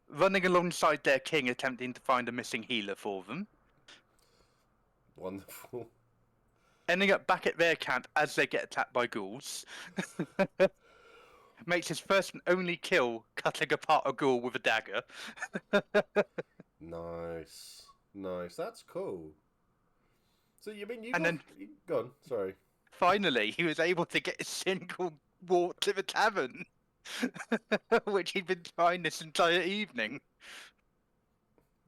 running alongside their king attempting to find a missing healer for them, wonderful. ending up back at their camp as they get attacked by ghouls. Makes his first and only kill cutting apart a ghoul with a dagger. Nice, nice. That's cool. So you mean And then you gone? Sorry. finally he was able to get a single walk to the tavern, which he'd been trying this entire evening.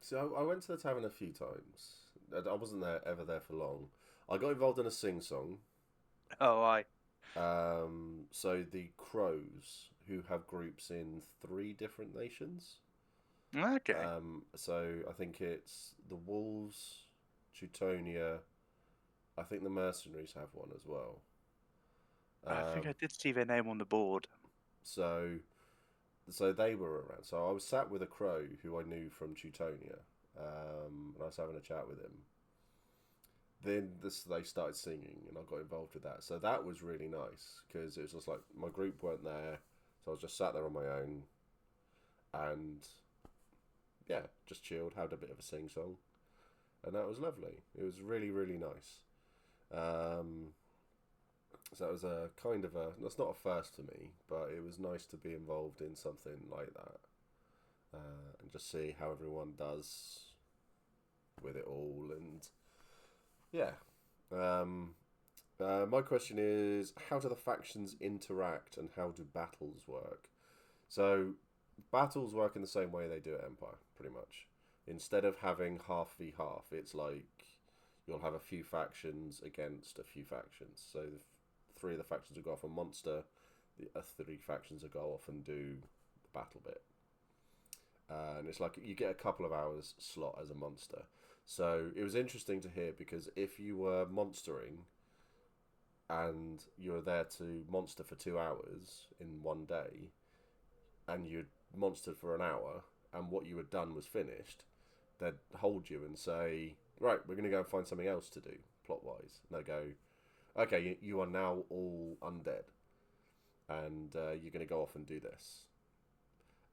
So I went to the tavern a few times. I wasn't ever there for long. I got involved in a sing song. Oh, I. So the Crows, who have groups in 3 different nations. Okay. So I think it's the Wolves, Teutonia. I think the Mercenaries have one as well. I think I did see their name on the board. So they were around. So I was sat with a Crow who I knew from Teutonia, and I was having a chat with him. Then they started singing, and I got involved with that. So that was really nice because it was just like my group weren't there, so I was just sat there on my own, and yeah, just chilled, had a bit of a sing song, and that was lovely. It was really, really nice. So that was a kind of that's not a first for me, but it was nice to be involved in something like that, and just see how everyone does with it all. And yeah, my question is, how do the factions interact and how do battles work? So battles work in the same way they do at Empire, pretty much. Instead of having half v half, it's like you'll have a few factions against a few factions. So 3 of the factions will go off a monster, the 3 factions will go off and do the battle bit. And it's like you get a couple of hours slot as a monster. So it was interesting to hear because if you were monstering and you were there to monster for 2 hours in one day, and you'd monstered for an hour, and what you had done was finished, they'd hold you and say, right, we're going to go and find something else to do, plot-wise. And they go, okay, you are now all undead, and you're going to go off and do this.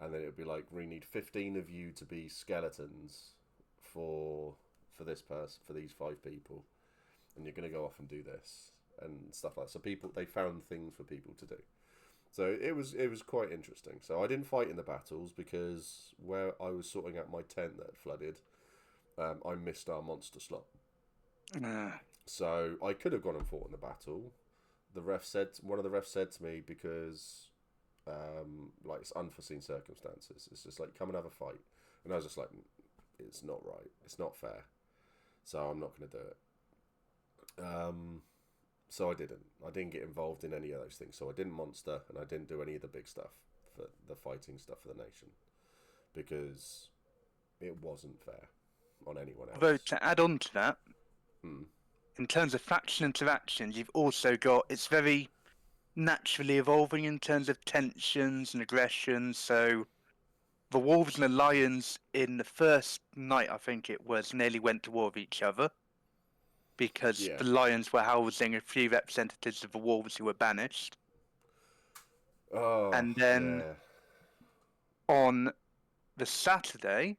and then it would be like, we need 15 of you to be skeletons for this person, for these 5 people, and you're going to go off and do this and stuff like that. So they found things for people to do. So it was quite interesting. So I didn't fight in the battles because where I was sorting out my tent that had flooded, I missed our monster slot. So I could have gone and fought in the battle. One of the refs said to me, because like, it's unforeseen circumstances, it's just like, come and have a fight. And I was just like, it's not right, it's not fair, so I'm not going to do it. So I didn't get involved in any of those things. So I didn't monster, and I didn't do any of the big stuff, for the fighting stuff for the nation, because it wasn't fair on anyone else. Although, to add on to that, in terms of faction interactions, you've also got, it's very naturally evolving in terms of tensions and aggressions. So the wolves and the lions in the first night, I think it was, nearly went to war with each other, because the lions were housing a few representatives of the wolves who were banished. Oh, and then on the Saturday,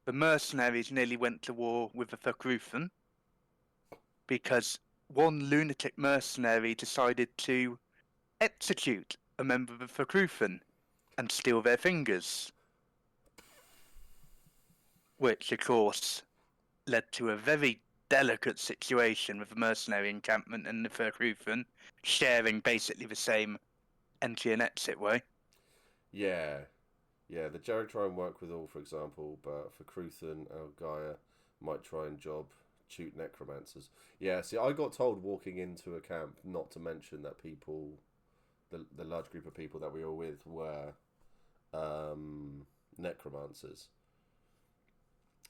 the mercenaries nearly went to war with the Pt2 because one lunatic mercenary decided to execute a member of the Pt2 and steal their fingers, which of course led to a very delicate situation with the mercenary encampment and the Pt2 sharing basically the same entry and exit way. Yeah. The Jerry try and work with all, for example, but for Cruthan, Gaia might try and shoot necromancers. Yeah, see, I got told walking into a camp not to mention that people, the large group of people that we were with, were necromancers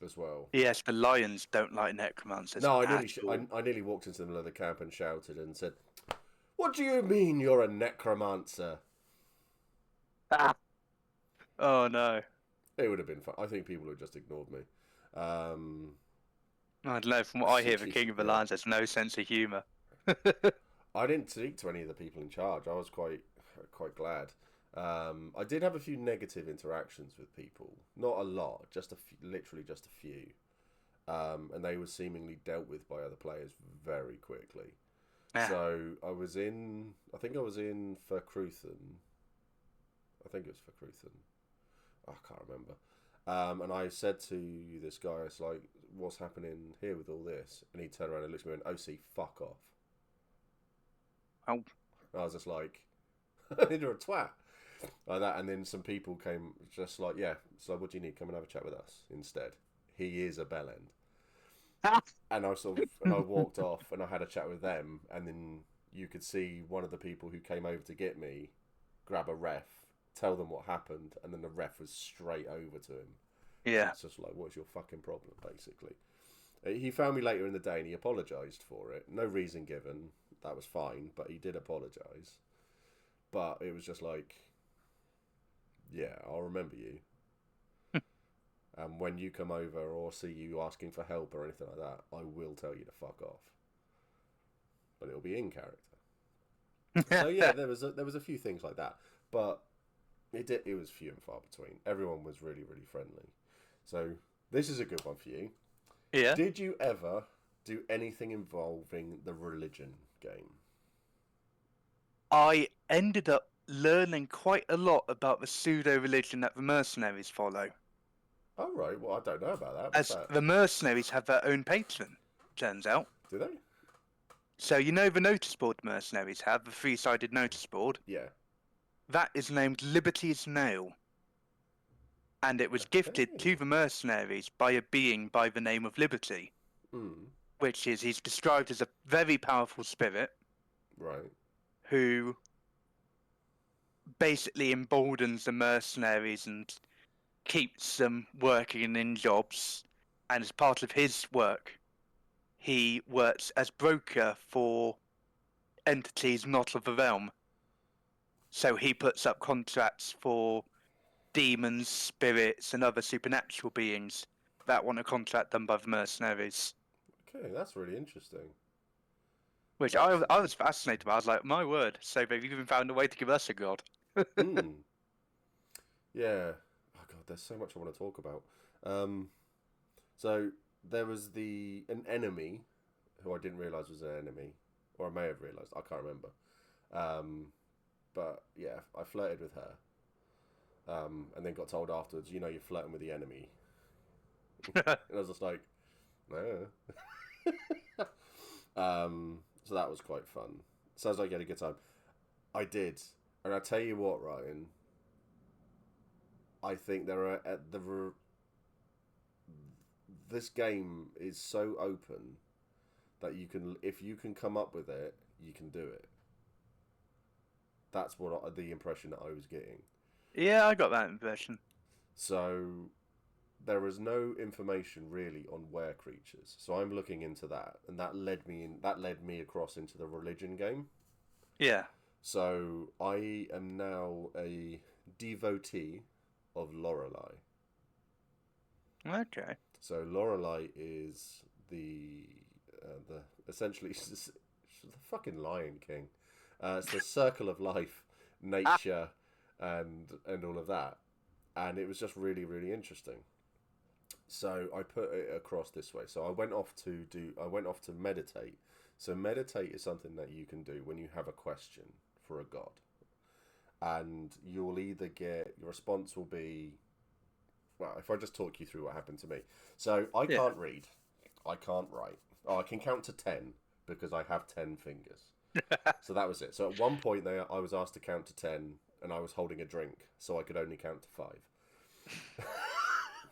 as well. Yes, the lions don't like necromancers. No, I nearly walked into the middle of the camp and shouted and said, "What do you mean you're a necromancer?" Ah. Oh no. It would have been fun. I think people would have just ignored me. I don't know. From what I hear, the King of the Lions has no sense of humour. I didn't speak to any of the people in charge. I was quite glad. I did have a few negative interactions with people. Not a lot, literally just a few. And they were seemingly dealt with by other players very quickly. So I think I was in for Cruthan. I think it was for Cruthan. I can't remember. And I said to this guy, it's like, what's happening here with all this? And he turned around and looked at me and went, "OC, fuck off." Oh. And I was just like, you're a twat. Like that. And then some people came just like, yeah, so what do you need? Come and have a chat with us instead. He is a bellend. And I walked off and I had a chat with them. And then you could see one of the people who came over to get me grab a ref, tell them what happened, and then the ref was straight over to him. Yeah. It's just like, what's your fucking problem, basically? He found me later in the day and he apologised for it. No reason given. That was fine, but he did apologise. But it was just like, yeah, I'll remember you. And when you come over or see you asking for help or anything like that, I will tell you to fuck off. But it'll be in character. So yeah, there was a few things like that, but it was few and far between. Everyone was really, really friendly. So this is a good one for you. Yeah. Did you ever do anything involving the religion game? I ended up learning quite a lot about the pseudo-religion that the mercenaries follow. Oh, right. Well, I don't know about that. As the mercenaries have their own patron, turns out. Do they? So you know the notice board mercenaries have, the three-sided notice board? Yeah. That is named Liberty's Nail. And it was gifted to the mercenaries by a being by the name of Liberty. Which is, he's described as a very powerful spirit. Right. Who basically emboldens the mercenaries and keeps them working in jobs. And as part of his work, he works as broker for entities not of the realm. So he puts up contracts for demons, spirits, and other supernatural beings that want a contract done by the mercenaries. Okay, that's really interesting. Which I was fascinated by. I was like, my word, so they've even found a way to give us a god. Yeah. there's so much I want to talk about. So there was an enemy who I didn't realise was an enemy, or I may have realised. I can't remember. But yeah, I flirted with her, and then got told afterwards, you're flirting with the enemy. And I was just like, no. So that was quite fun. Sounds like you had a good time. I did, and I tell you what, Ryan. I think this game is so open that if you can come up with it, you can do it. That's the impression that I was getting. Yeah, I got that impression. So there is no information really on were creatures. So I'm looking into that, and that led me across into the religion game. Yeah. So I am now a devotee of Lorelei. Okay. So Lorelei is the essentially she's the fucking Lion King. It's the circle of life, nature, and all of that, and it was just really, really interesting. So I put it across this way. So I went off to meditate. So meditate is something that you can do when you have a question for a god, and you'll either get your response will be, well, if I just talk you through what happened to me. So I can't read, I can't write. Oh, I can count to 10 because I have 10 fingers. So that was it. So at one point there, I was asked to count to 10, and I was holding a drink, so I could only count to 5,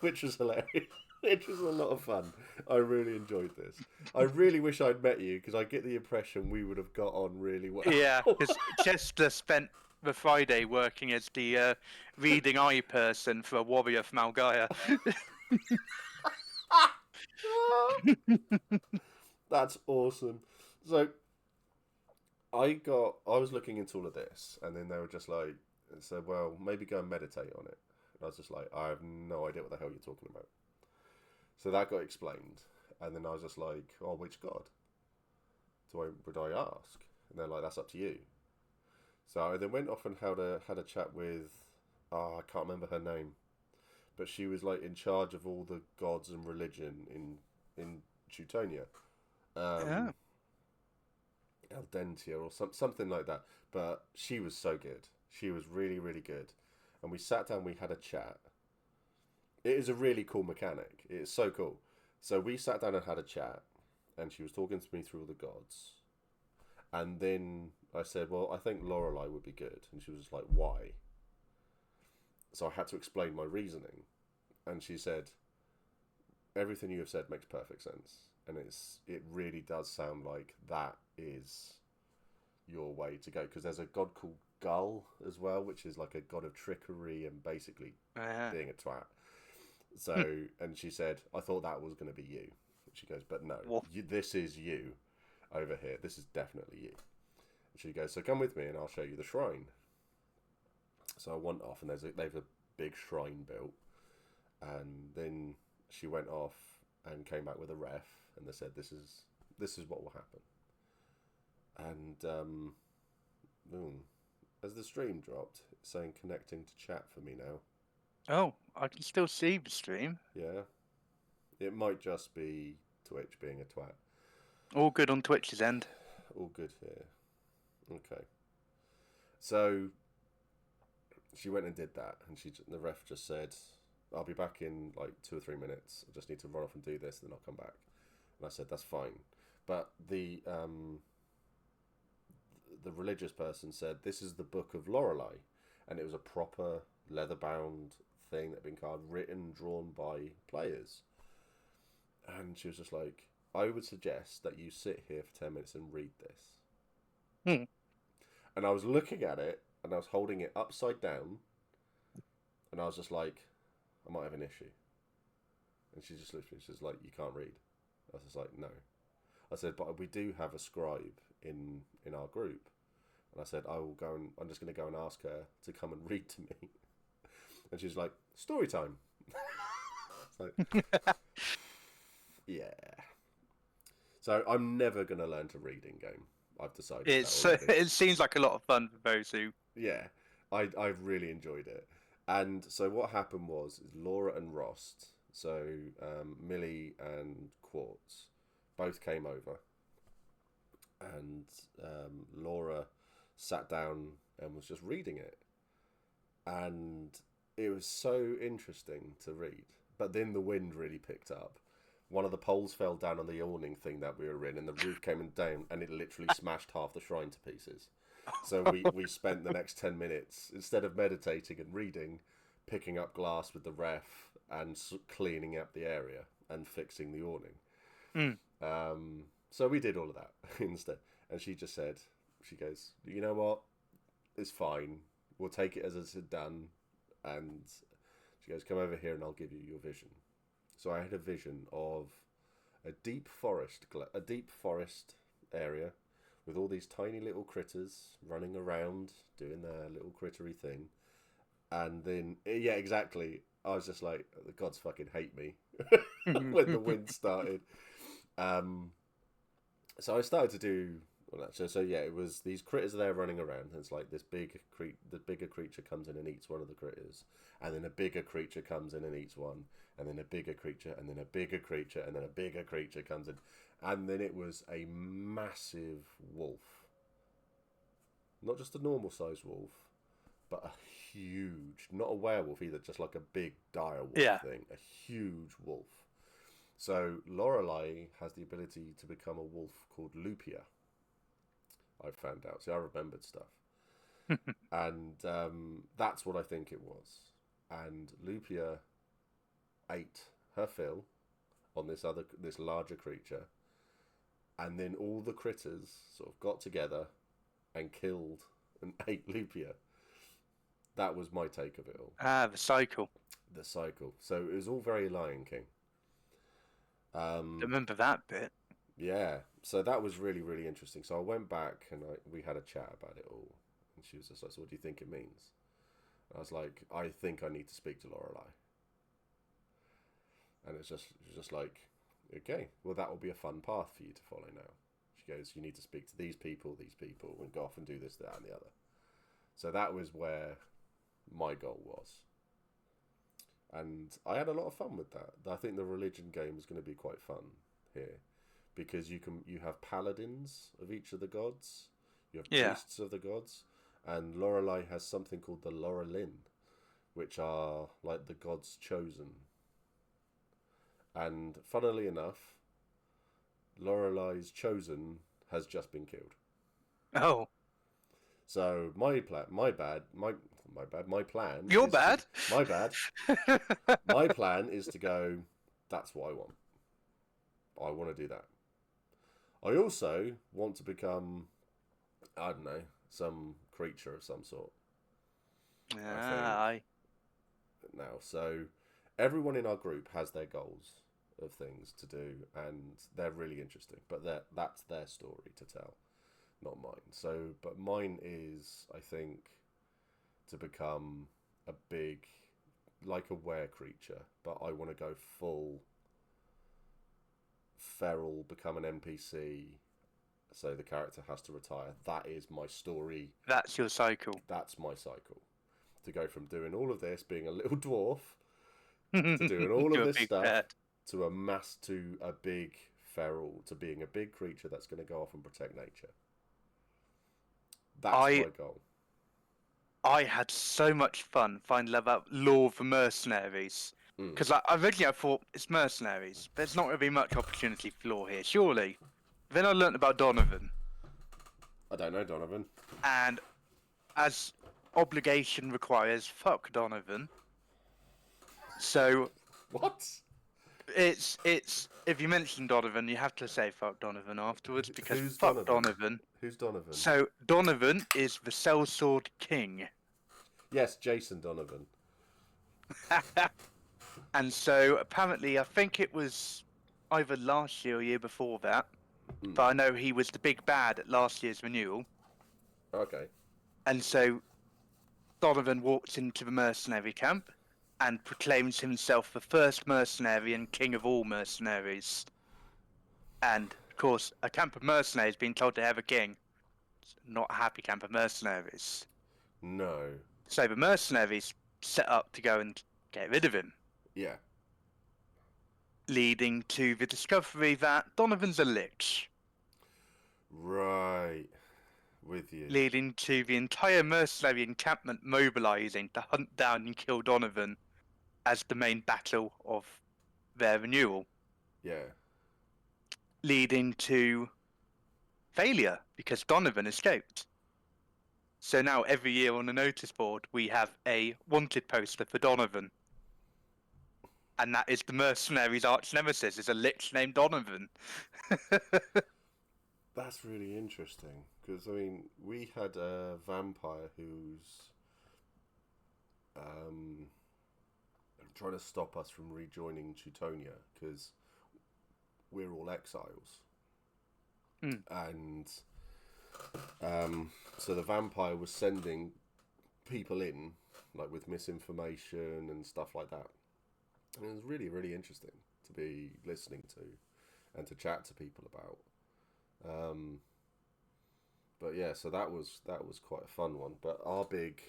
which was hilarious. It was a lot of fun. I really enjoyed this. I really wish I'd met you because I get the impression we would have got on really well. Yeah, because Chester spent the Friday working as the reading eye person for a warrior from Algaia. That's awesome. So I was looking into all of this, and then they were just like, said, well, maybe go and meditate on it. And I was just like, I have no idea what the hell you're talking about. So that got explained, and then I was just like, oh, which god would I ask? And they're like, that's up to you. So I then went off and had a chat with, I can't remember her name, but she was like in charge of all the gods and religion in Teutonia. Aldentia or something like that. But she was so good. She was really, really good. And we sat down, we had a chat. It is a really cool mechanic. It is so cool. So we sat down and had a chat, and she was talking to me through all the gods. And then I said, well, I think Lorelei would be good. And she was just like, why? So I had to explain my reasoning. And she said, everything you have said makes perfect sense. And it really does sound like that is your way to go. Because there's a god called Gull as well, which is like a god of trickery and basically being a twat. So, and she said, I thought that was going to be you. She goes, but no, this is you over here. This is definitely you. And she goes, so come with me and I'll show you the shrine. So I went off, and they've a big shrine built. And then she went off and came back with a ref, and they said, this is what will happen. And as the stream dropped, it's saying connecting to chat for me now. Oh, I can still see the stream. Yeah. It might just be Twitch being a twat. All good on Twitch's end. All good here. Okay. So she went and did that, and the ref just said, I'll be back in like 2 or 3 minutes. I just need to run off and do this, and then I'll come back. And I said, that's fine. But the religious person said, this is the Book of Lorelei. And it was a proper leather-bound thing that had been written, drawn by players. And she was just like, I would suggest that you sit here for 10 minutes and read this. And I was looking at it, and I was holding it upside down, and I was just like, I might have an issue. And she just literally says, like, you can't read. I was just like, no. I said, but we do have a scribe in our group. And I said, I'm just going to go and ask her to come and read to me. And she's like, story time. Like, yeah. So I'm never going to learn to read in game. I've decided. It seems like a lot of fun for those who. Yeah, I really enjoyed it. And so what happened was Laura and Rost, so Millie and Quartz, both came over, and Laura sat down and was just reading it, and it was so interesting to read. But then the wind really picked up. One of the poles fell down on the awning thing that we were in, and the roof came down, and it literally smashed half the shrine to pieces. So we spent the next 10 minutes, instead of meditating and reading, picking up glass with the ref and cleaning up the area and fixing the awning. So we did all of that instead. And she just said, she goes, you know what? It's fine. We'll take it as it's done. And she goes, come over here and I'll give you your vision. So I had a vision of a deep forest area with all these tiny little critters running around doing their little crittery thing. And then, yeah, exactly. I was just like, the gods fucking hate me when the wind started. So I started to do all that. So yeah, it was these critters there running around. And it's like this the bigger creature comes in and eats one of the critters. And then a bigger creature comes in and eats one. And then a bigger creature, and then a bigger creature, and then a bigger creature comes in. And then it was a massive wolf. Not just a normal sized wolf, but a huge, not a werewolf either, just like a big dire wolf thing. A huge wolf. So Lorelei has the ability to become a wolf called Lupia. I found out. See, I remembered stuff. And that's what I think it was. And Lupia ate her fill on this larger creature, and then all the critters sort of got together and killed and ate Lupia. That was my take of it all. The cycle. The cycle. So it was all very Lion King. Remember that bit? Yeah. So that was really, really interesting. So I went back and we had a chat about it all, and she was just like, "So what do you think it means?" And I was like, "I think I need to speak to Lorelei." And she was just like, okay, well, that will be a fun path for you to follow now. She goes, you need to speak to these people, and go off and do this, that, and the other. So that was where my goal was. And I had a lot of fun with that. I think the religion game is going to be quite fun here, because you have paladins of each of the gods, you have priests of the gods, and Lorelei has something called the Lorelin, which are like the gods chosen. And funnily enough, Lorelei's chosen has just been killed. Oh. So my plan. My bad. You're bad. My bad. My plan is to go, that's what I want. I want to do that. I also want to become, I don't know, some creature of some sort. Aye. Now, so everyone in our group has their goals of things to do, and they're really interesting. But that's their story to tell, not mine. So, but mine is, I think, to become a big, like a were creature. But I want to go full feral, become an NPC. So the character has to retire. That is my story. That's your cycle. That's my cycle. To go from doing all of this, being a little dwarf, to doing all of this stuff, to a big feral, to being a big creature that's going to go off and protect nature. That's my goal. I had so much fun finding about Law of the Mercenaries. Because originally I thought it's mercenaries, but there's not going to be much opportunity for law here, surely. Then I learnt about Donovan. I don't know Donovan. And as obligation requires, fuck Donovan. So... What? It's if you mention Donovan, you have to say fuck Donovan afterwards, because Who's fuck Donovan? Who's Donovan? So Donovan is the Sellsword King. Yes, Jason Donovan. And so apparently, I think it was either last year or year before that, but I know he was the big bad at last year's renewal. Okay. And so Donovan walks into the mercenary camp and proclaims himself the first mercenary and king of all mercenaries. And, of course, a camp of mercenaries being told to have a king. It's not a happy camp of mercenaries. No. So the mercenaries set up to go and get rid of him, Yeah. leading to the discovery that Donovan's a lich, Right. With you. leading to the entire mercenary encampment mobilizing to hunt down and kill Donovan as the main battle of their renewal, Yeah. leading to failure because Donovan escaped. So now every year on the notice board we have a wanted poster for Donovan. And that is the mercenary's arch nemesis, is a lich named Donovan. That's really interesting because I mean we had a vampire who's trying to stop us from rejoining Teutonia because we're all exiles, and so the vampire was sending people in like with misinformation and stuff like that, and it was really really interesting to be listening to and to chat to people about. But yeah, so that was quite a fun one. But our big,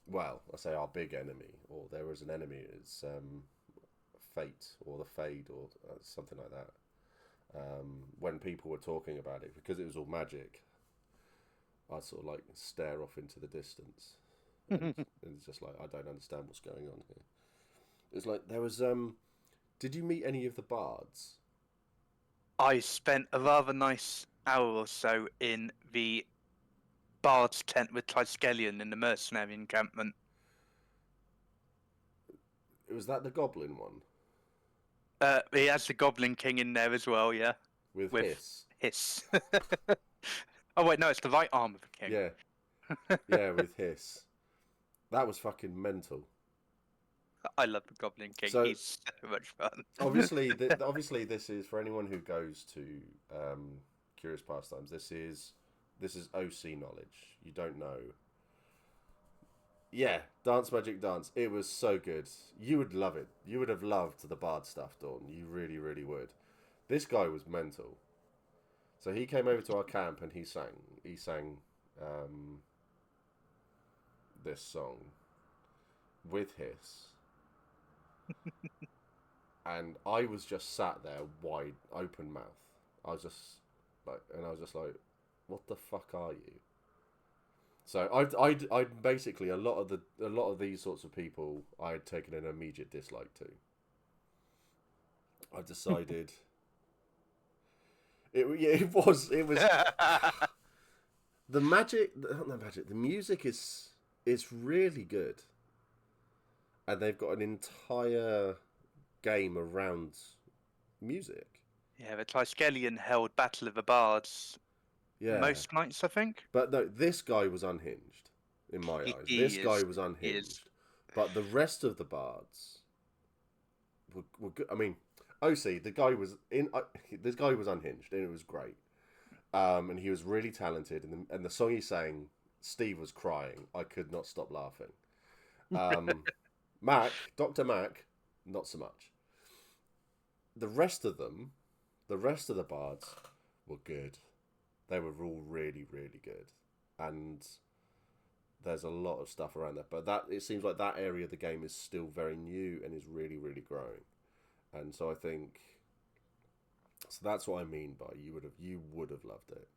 well, I say our big enemy, or there was an enemy. It's Fate or the Fade or something like that. When people were talking about it, because it was all magic, I sort of like stare off into the distance, and it's just like I don't understand what's going on here. It's like there was. Did you meet any of the bards? I spent a rather nice hour or so in the bard's tent with Triskelion in the mercenary encampment. Was that the goblin one? He has the Goblin King in there as well, yeah. With Hiss? Hiss. Oh wait, no, it's the right arm of the king. Yeah. Yeah, with Hiss. That was fucking mental. I love the Goblin King. So, he's so much fun. obviously, this is for anyone who goes to Curious Pastimes. This is OC knowledge. You don't know. Yeah, Dance Magic Dance. It was so good. You would love it. You would have loved the bard stuff, Dawn. You really, really would. This guy was mental. So he came over to our camp and he sang this song with Hiss. And I was just sat there, wide open mouth. I was just like, "What the fuck are you?" So I basically a lot of these sorts of people I had taken an immediate dislike to. I decided it was the magic, not the magic. The music is really good, and they've got an entire game around music. Yeah, the Triskelion held Battle of the Bards most nights, I think. But no, this guy was unhinged in my eyes. This guy was unhinged. But the rest of the bards were good. I mean, OC, the guy was in. This guy was unhinged, and it was great. And he was really talented. And the song he sang, Steve was crying. I could not stop laughing. Dr. Mac, not so much. The rest of the bards were good. They were all really, really good. And there's a lot of stuff around there. But it seems like that area of the game is still very new and is really, really growing. And so I think, so that's what I mean by you would have loved it.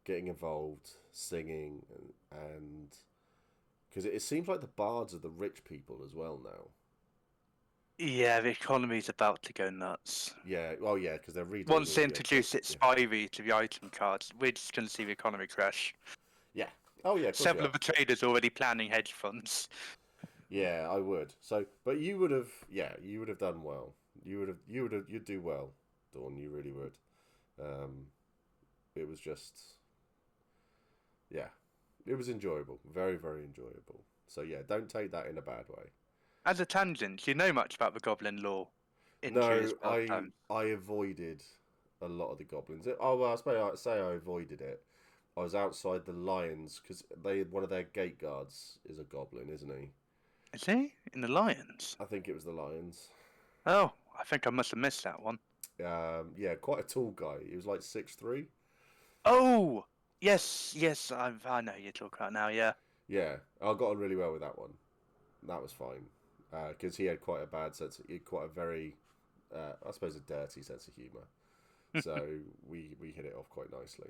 Getting involved, singing, and because it seems like the bards are the rich people as well now. Yeah, the economy's about to go nuts. Yeah, well, yeah, because they're reading. Once they introduce its spivey to the item cards, we're just going to see the economy crash. Yeah. Oh yeah. Several of the traders already planning hedge funds. Yeah, I would. So, but you would have. Yeah, you would have done well. You'd do well, Dawn. You really would. It was just. Yeah, it was enjoyable. Very, very enjoyable. So yeah, don't take that in a bad way. As a tangent, do you know much about the goblin lore? No, I avoided a lot of the goblins. Oh well, I say I avoided it. I was outside the lions because one of their gate guards is a goblin, isn't he? Is he in the lions? I think it was the lions. Oh, I think I must have missed that one. Yeah, quite a tall guy. He was like 6'3". Oh, yes, I know who you're talking about now. Yeah. Yeah, I got on really well with that one. that was fine because he had quite a bad sense. He had quite a very, I suppose, a dirty sense of humour. So we hit it off quite nicely.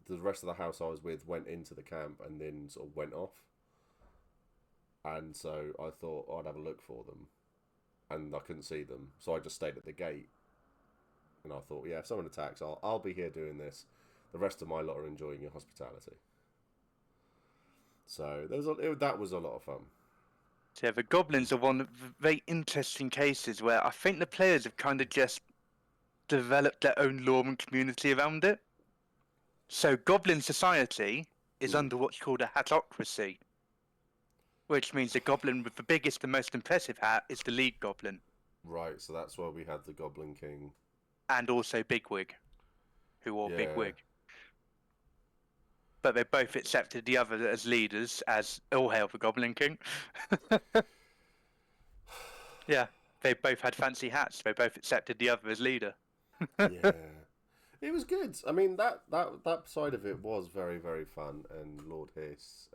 The rest of the house I was with went into the camp and then sort of went off. And so I thought I'd have a look for them, and I couldn't see them, so I just stayed at the gate. And I thought, yeah, if someone attacks, I'll be here doing this. The rest of my lot are enjoying your hospitality. So that was a lot of fun. So yeah, the goblins are one of the very interesting cases where I think the players have kind of just developed their own lore and community around it. So Goblin Society is under what's called a hatocracy, which means the goblin with the biggest and most impressive hat is the lead goblin. Right, so that's why we had the Goblin King. And also Bigwig, who wore Yeah. Bigwig. But they both accepted the other as leaders, as all hail the Goblin King. Yeah, they both had fancy hats. They both accepted the other as leader. Yeah. It was good. I mean, that side of it was very, very fun, and Lord Hiss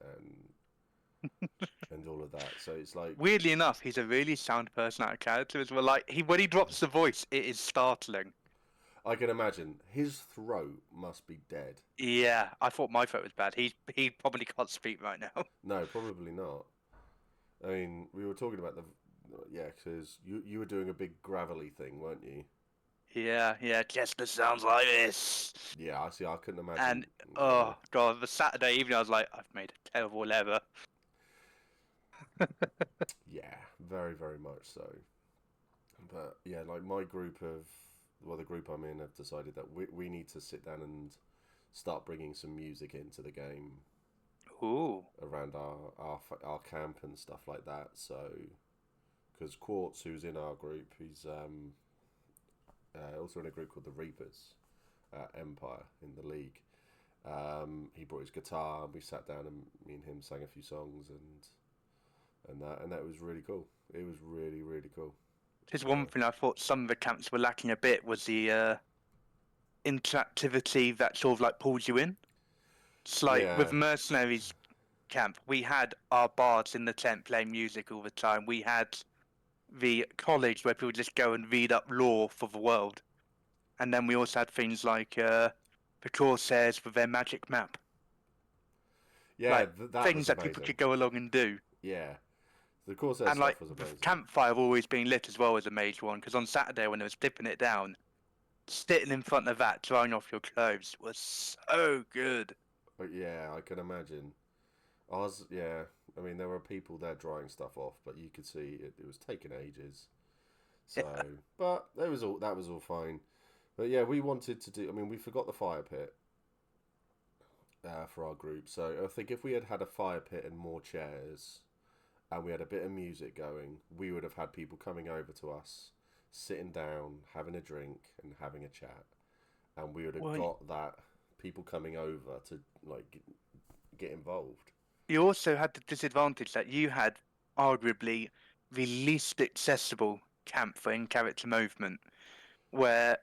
and all of that. So it's like, Weirdly enough, he's a really sound person out of character as well. Like when he drops the voice, it is startling. I can imagine his throat must be dead. Yeah, I thought my throat was bad. He probably can't speak right now. No, probably not. I mean, we were talking about because you were doing a big gravelly thing, weren't you? Yeah, Chester sounds like this. Yeah, I see. I couldn't imagine. And oh god, the Saturday evening, I was like, I've made a terrible error. Yeah, very, very much so. But yeah, like my group the group I'm in have decided that we need to sit down and start bringing some music into the game. Ooh. Around our camp and stuff like that. So, because Quartz, who's in our group, he's also in a group called the Reapers Empire in the league. He brought his guitar and we sat down and me and him sang a few songs and that was really cool. It was really, really cool. There's one thing I thought some of the camps were lacking a bit was the interactivity that sort of like pulls you in. It's like with Mercenaries camp, we had our bards in the tent playing music all the time. We had the college where people just go and read up lore for the world. And then we also had things like the Corsairs with their magic map. Yeah, like, that things was that amazing. people could go along and do. Yeah. The Corsair and stuff like was the amazing. campfire always being lit as well as a major one, because on Saturday when I was dipping it down, sitting in front of that, drying off your clothes was so good. But yeah, I can imagine. I mean, there were people there drying stuff off, but you could see it was taking ages. So, but that was all fine. But yeah, we wanted to do. I mean, we forgot the fire pit for our group. So I think if we had had a fire pit and more chairs, and we had a bit of music going, we would have had people coming over to us, sitting down, having a drink, and having a chat, and we would have got that people coming over to like get involved. You also had the disadvantage that you had arguably the least accessible camp for in-character movement, where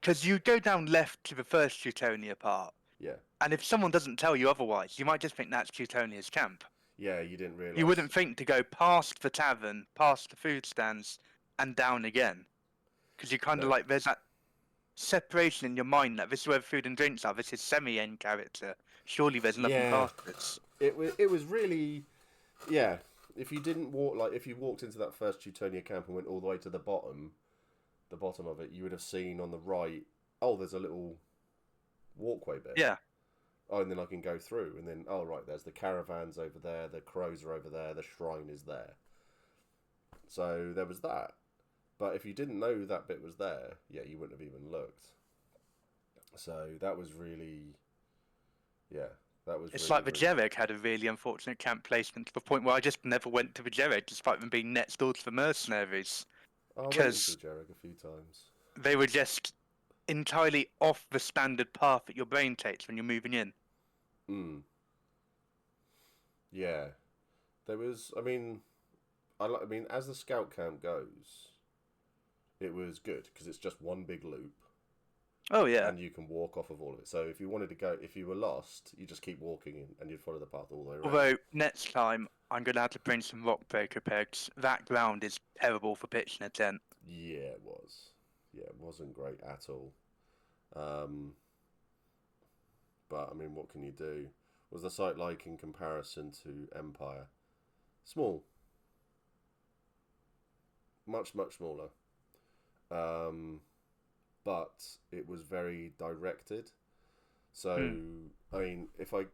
because you go down left to the first Teutonia part, Yeah. and if someone doesn't tell you otherwise, you might just think that's Teutonia's camp. Yeah, you didn't realise. You wouldn't think to go past the tavern, past the food stands, and down again. Because you kind of like, there's that separation in your mind that this is where the food and drinks are, this is semi-end character. Surely there's nothing past this. It was really, yeah. If you didn't if you walked into that first Teutonia camp and went all the way to the bottom of it, you would have seen on the right, there's a little walkway bit. Yeah. Oh, and then I can go through, and then, right, there's the caravans over there, the crows are over there, the shrine is there. So there was that. But if you didn't know that bit was there, you wouldn't have even looked. So that was really, that was. It's really, like the Jereg had a really unfortunate camp placement to the point where I just never went to the Jereg, despite them being next door to the mercenaries. I went to the Jereg a few times. They were just entirely off the standard path that your brain takes when you're moving in. Yeah, there was. I mean, as the scout camp goes, it was good because it's just one big loop. Oh yeah. and you can walk off of all of it. So if you wanted to go, if you were lost, you just keep walking and you'd follow the path all the way around. Although next time I'm gonna have to bring some rock breaker pegs. That ground is terrible for pitching a tent. Yeah, it was. Yeah, it wasn't great at all. Um, but I mean, what can you do? Was the site like in comparison to Empire? Small, much smaller. But it was very directed. So I mean, if I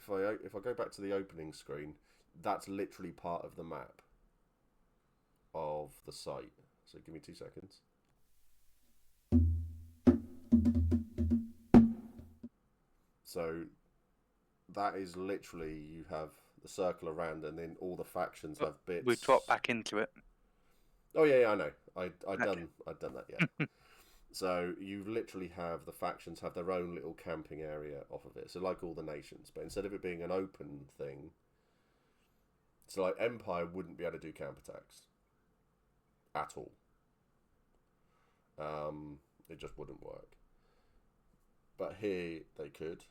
go back to the opening screen, that's literally part of the map of the site. So give me 2 seconds. So that is literally, you have the circle around, and then all the factions have bits. We drop back into it. Oh yeah, I know. I'd Okay. done that. Yeah. So you literally have the factions have their own little camping area off of it. So like all the nations, but instead of it being an open thing, so like Empire wouldn't be able to do camp attacks at all. It just wouldn't work. But here they could.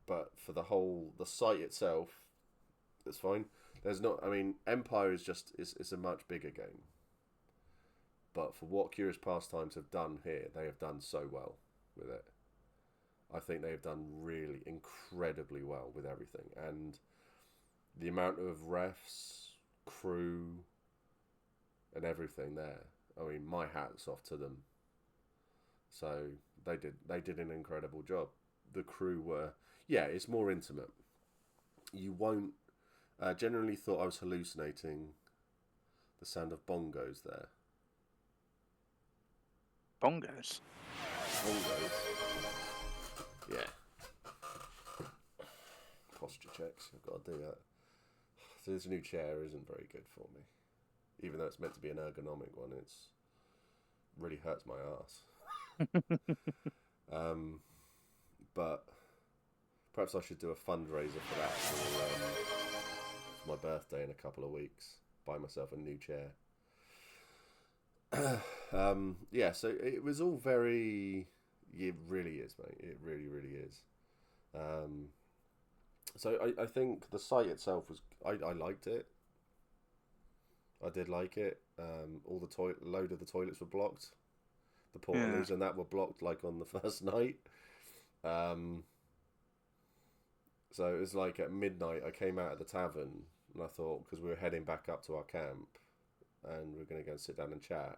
But for the site itself, it's fine. There's not. I mean, Empire is just it's a much bigger game. But for what Curious Pastimes have done here, they have done so well with it. I think they have done really incredibly well with everything, and the amount of refs, crew, and everything there. I mean, my hat's off to them. So they did an incredible job. The crew were, yeah, it's more intimate. You won't. Generally thought I was hallucinating the sound of bongos there. Bongos. Bongos. Yeah. Posture checks. I've got to do that. So this new chair isn't very good for me. Even though it's meant to be an ergonomic one, it's really hurts my ass. But perhaps I should do a fundraiser for that for my birthday in a couple of weeks. Buy myself a new chair. Yeah, so it was all very. It really is, mate. It really is. So I think the site itself was. I liked it. I did like it. All the load of the toilets were blocked. The portaloos and that were blocked like on the first night. So it was like at midnight. I came out of the tavern and I thought, because we were heading back up to our camp, and we were going to go and sit down and chat.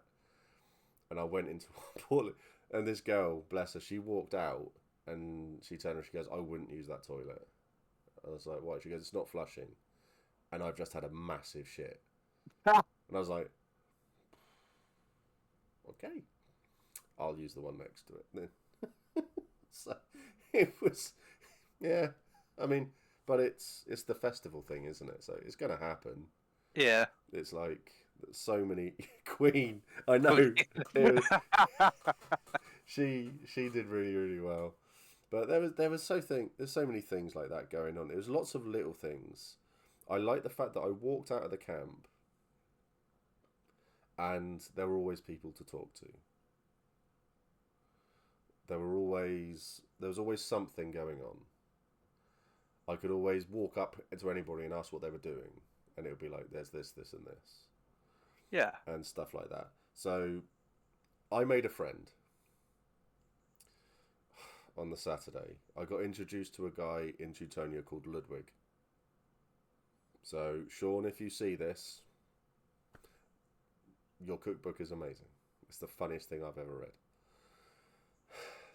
And I went into portal, and this girl, bless her, she walked out and she turned and she goes, "I wouldn't use that toilet." I was like, "What?" She goes, "It's not flushing," and I've just had a massive shit. And I was like, "Okay, I'll use the one next to it." Then, so it was, yeah. I mean, but it's the festival thing, isn't it? So it's gonna happen. Yeah. It's like so many Queen. I know. It was, she did really well, but there's so many things like that going on. It was lots of little things. I like the fact that I walked out of the camp, and there were always people to talk to. There was always something going on. I could always walk up to anybody and ask what they were doing, and it would be like, "There's this, this, and this." Yeah. And stuff like that. So I made a friend on the Saturday. I got introduced to a guy in Teutonia called Ludwig. So, Sean, if you see this, your cookbook is amazing. It's the funniest thing I've ever read.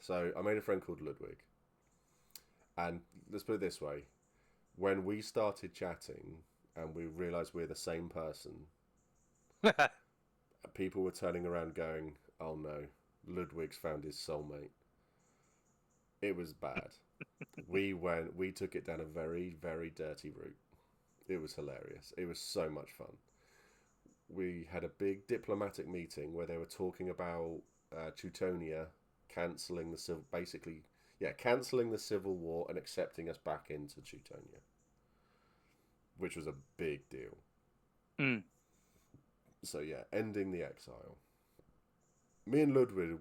So I made a friend called Ludwig. And let's put it this way. When we started chatting and we realised we're the same person, people were turning around going, "Oh no, Ludwig's found his soulmate." It was bad. We took it down a very, very dirty route. It was hilarious. It was so much fun. We had a big diplomatic meeting where they were talking about Teutonia cancelling the cancelling the civil war and accepting us back into Teutonia, which was a big deal. So yeah, ending the exile. Me and Ludwig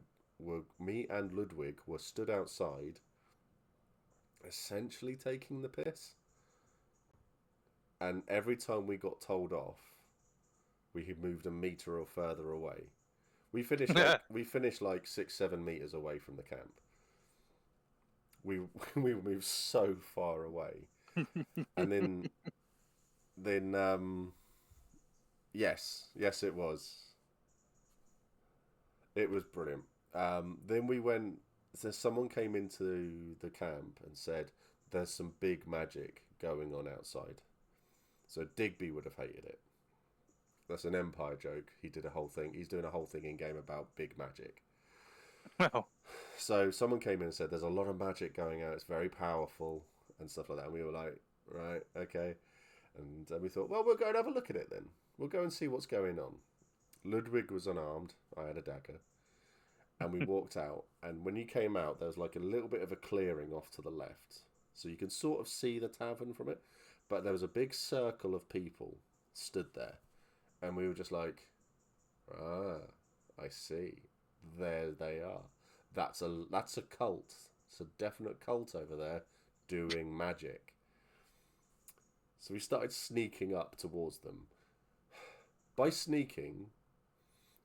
me and Ludwig were stood outside, essentially taking the piss. And every time we got told off, we had moved a meter or further away. We finished like 6-7 meters away from the camp. We we moved so far away, and then yes it was brilliant. Then we went. So someone came into the camp and said, "There's some big magic going on outside." So Digby would have hated it. That's an Empire joke. He did a whole thing. He's doing a whole thing in game about big magic. Well, So someone came in and said, "There's a lot of magic going out. It's very powerful and stuff like that." And we were like, "Right, okay." And we thought, "Well, we'll go and have a look at it then. We'll go and see what's going on." Ludwig was unarmed. I had a dagger. And we walked out. And when you came out, there was like a little bit of a clearing off to the left. So you can sort of see the tavern from it. But there was a big circle of people stood there. And we were just like, "Ah, I see. There they are. That's a cult. It's a definite cult over there doing magic." So we started sneaking up towards them. By sneaking,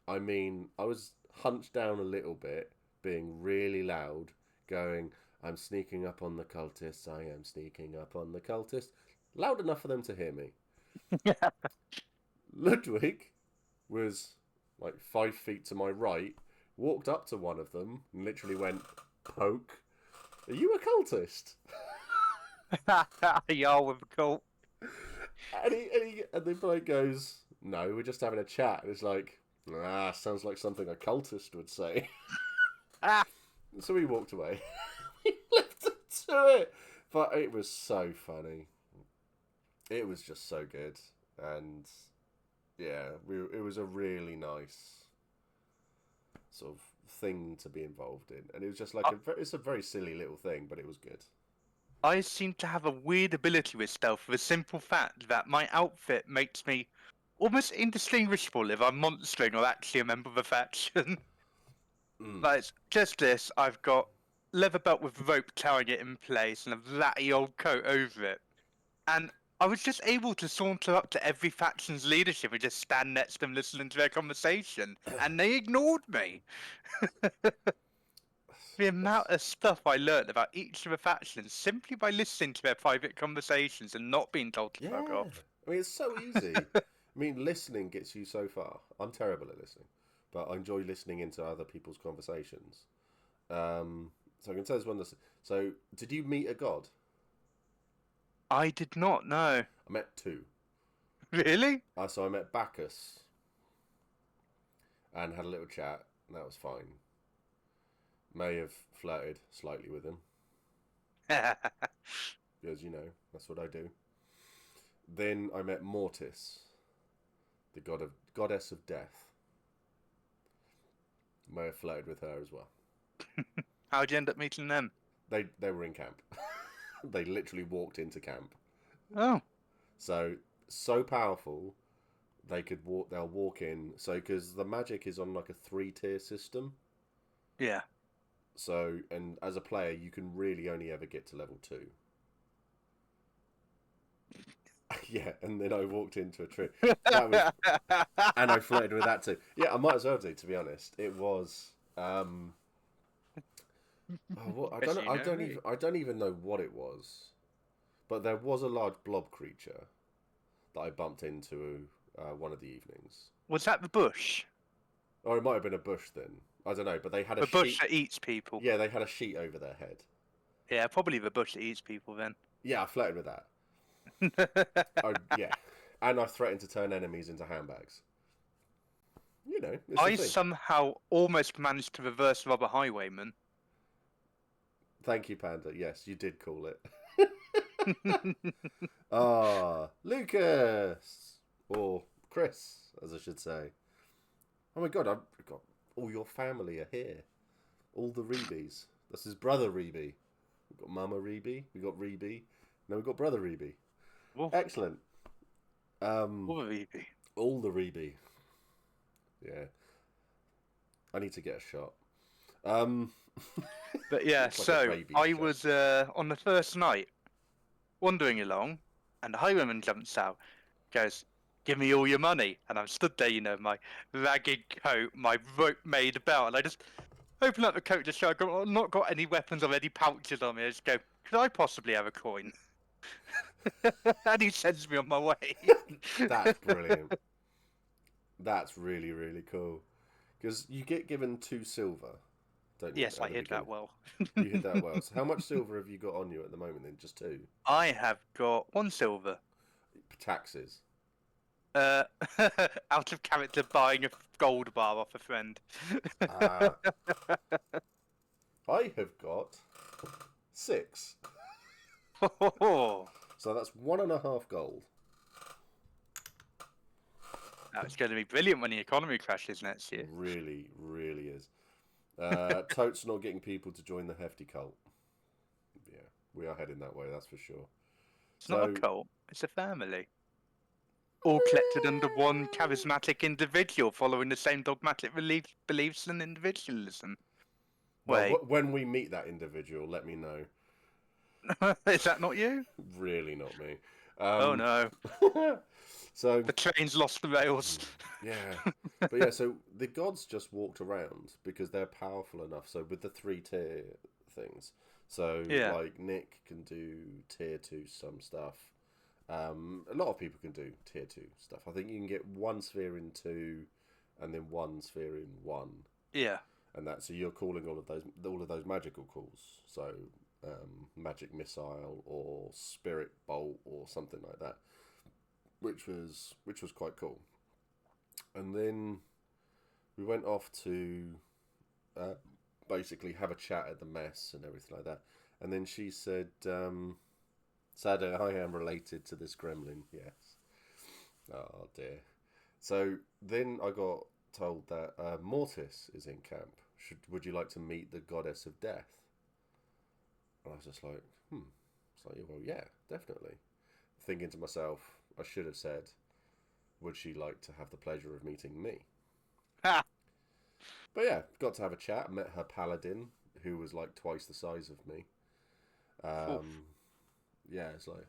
I mean I was hunched down a little bit, being really loud, going, "I'm sneaking up on the cultists. I am sneaking up on the cultists." Loud enough for them to hear me. Ludwig was like 5 feet to my right, walked up to one of them and literally went, "Poke, are you a cultist?" y'all with a cult. And the bloke goes, "No, we're just having a chat." And it's like, sounds like something a cultist would say. So we walked away. We left him to it. But it was so funny. It was just so good. And yeah, it was a really nice sort of thing to be involved in. And it was just like, it's a very silly little thing, but it was good. I seem to have a weird ability with stealth for the simple fact that my outfit makes me almost indistinguishable if I'm monstering or actually a member of a faction. Like, it's just this, I've got leather belt with rope carrying it in place and a ratty old coat over it. And I was just able to saunter up to every faction's leadership and just stand next to them listening to their conversation. And they ignored me. The amount of stuff I learned about each of the factions simply by listening to their private conversations and not being told to fuck off. I mean, it's so easy. I mean, listening gets you so far. I'm terrible at listening, but I enjoy listening into other people's conversations. So I can tell this one. So, did you meet a god? I did not know. I met 2. Really? So I met Bacchus and had a little chat, and that was fine. May have flirted slightly with him, because, you know, that's what I do. Then I met Mortis, the goddess of death. May have flirted with her as well. How'd you end up meeting them? They were in camp. They literally walked into camp. Oh. So powerful, they'll walk in. So, because the magic is on like a 3-tier system. Yeah. So, and as a player, you can really only ever get to level 2. Yeah, and then I walked into a tree. And I flirted with that too. Yeah, I might as well do, to be honest. It was I don't even know what it was. But there was a large blob creature that I bumped into one of the evenings. Was that the bush? Or it might have been a bush then. I don't know, but they had a bush that eats people. Yeah, they had a sheet over their head. Yeah, probably the bush that eats people then. Yeah, I flirted with that. Yeah. And I threatened to turn enemies into handbags. You know, I somehow almost managed to reverse rob a highwayman. Thank you, Panda. Yes, you did call it. Lucas! Or Chris, as I should say. Oh my god, I've got all your family are here. All the Reebies. That's his brother Reeby. We've got Mama Reeby. We've got Reeby. Now we've got brother Reeby. Whoa. Excellent. All the Reeby. All the Reeby. Yeah. I need to get a shot. Um, But yeah, It's like a so rabies I shot. was on the first night wandering along, and the highwayman jumps out, goes, "Give me all your money," and I'm stood there, my ragged coat, my rope-made belt, and I just open up the coat to show I've not got any weapons or any pouches on me. I just go, "Could I possibly have a coin?" And he sends me on my way. That's brilliant. That's really, really cool. Because you get given 2 silver, don't you, Yes, at I the hid that beginning? well. You hit that well. So how much silver have you got on you at the moment then? Just 2? I have got 1 silver. Taxes. Uh, out of character buying a gold bar off a friend. Uh, I have got 6. Oh, So that's 1.5 gold. it's going to be brilliant when the economy crashes next year. Really, really is. Totes not getting people to join the hefty cult. Yeah, we are heading that way, that's for sure. It's not a cult, it's a family. All collected under one charismatic individual following the same dogmatic beliefs and individualism. Well, Wait, when we meet that individual, let me know. is that not you? Really not me. Oh no, So, the train's lost the rails. yeah. But yeah, so the gods just walked around because they're powerful enough. So with the 3 tier things, so Yeah, like Nick can do tier 2 some stuff. A lot of people can do tier 2 stuff. I think you can get 1 sphere in 2, and then 1 sphere in 1, yeah, and that. So you're calling all of those magical calls. So magic missile or spirit bolt or something like that, which was quite cool. And then we went off to basically have a chat at the mess and everything like that. And then she said, sadly, I am related to this gremlin, yes. Oh dear. So then I got told that Mortis is in camp. Would you like to meet the goddess of death? And I was just like, It's like, well, yeah, definitely. Thinking to myself, I should have said, would she like to have the pleasure of meeting me? ha, But yeah, got to have a chat. Met her paladin, who was like twice the size of me. oof. Yeah, it's like,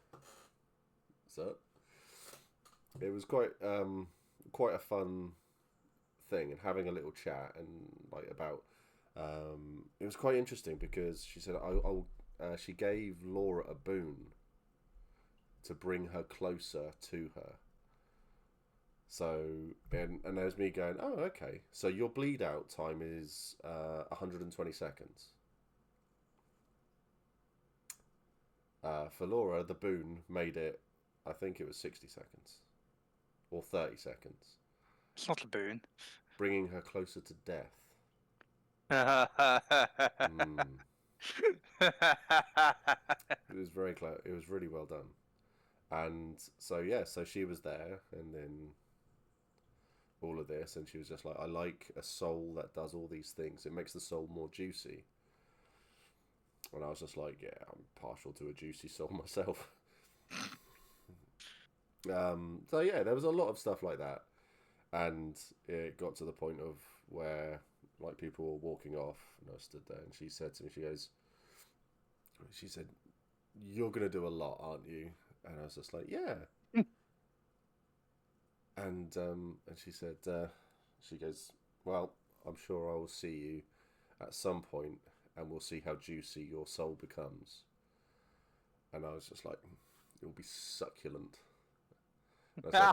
so it was quite a fun thing, and having a little chat and like about. It was quite interesting because she said she gave Laura a boon to bring her closer to her. So, and there's me going, oh, okay. So your bleed out time is 120 seconds. For Laura, the boon made it, I think it was 60 seconds. Or 30 seconds. It's not a boon. Bringing her closer to death. It was very close. It was really well done. And so, yeah, so she was there, and then all of this, and she was just like, I like a soul that does all these things. It makes the soul more juicy. And I was just like, yeah, I'm partial to a juicy soul myself. So yeah, there was a lot of stuff like that, and it got to the point of where like people were walking off, and I stood there, and she said to me, she said, "You're gonna do a lot, aren't you?" And I was just like, "Yeah." And she said, she goes, "Well, I'm sure I will see you at some point, and we'll see how juicy your soul becomes." And I was just like, "It will be succulent." And I said,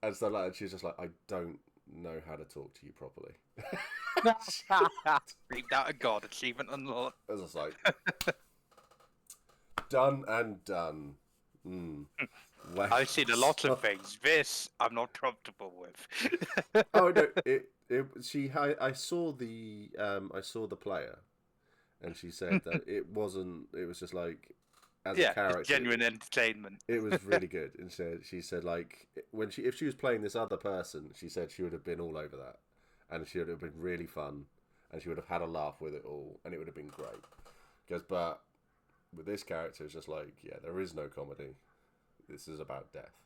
and so like, she's just like, "I don't know how to talk to you properly." Bleeped out a god achievement unlocked. I was just like, done and done. Wow. I've seen a lot of things. This I'm not comfortable with. Oh no! I saw the player, and she said that it wasn't. It was just like, as a Yeah, character, it's genuine entertainment. it was really good. And she said like if she was playing this other person, she said she would have been all over that, and she would have been really fun, and she would have had a laugh with it all, and it would have been great. Because but with this character, it's just like, yeah, there is no comedy. This is about death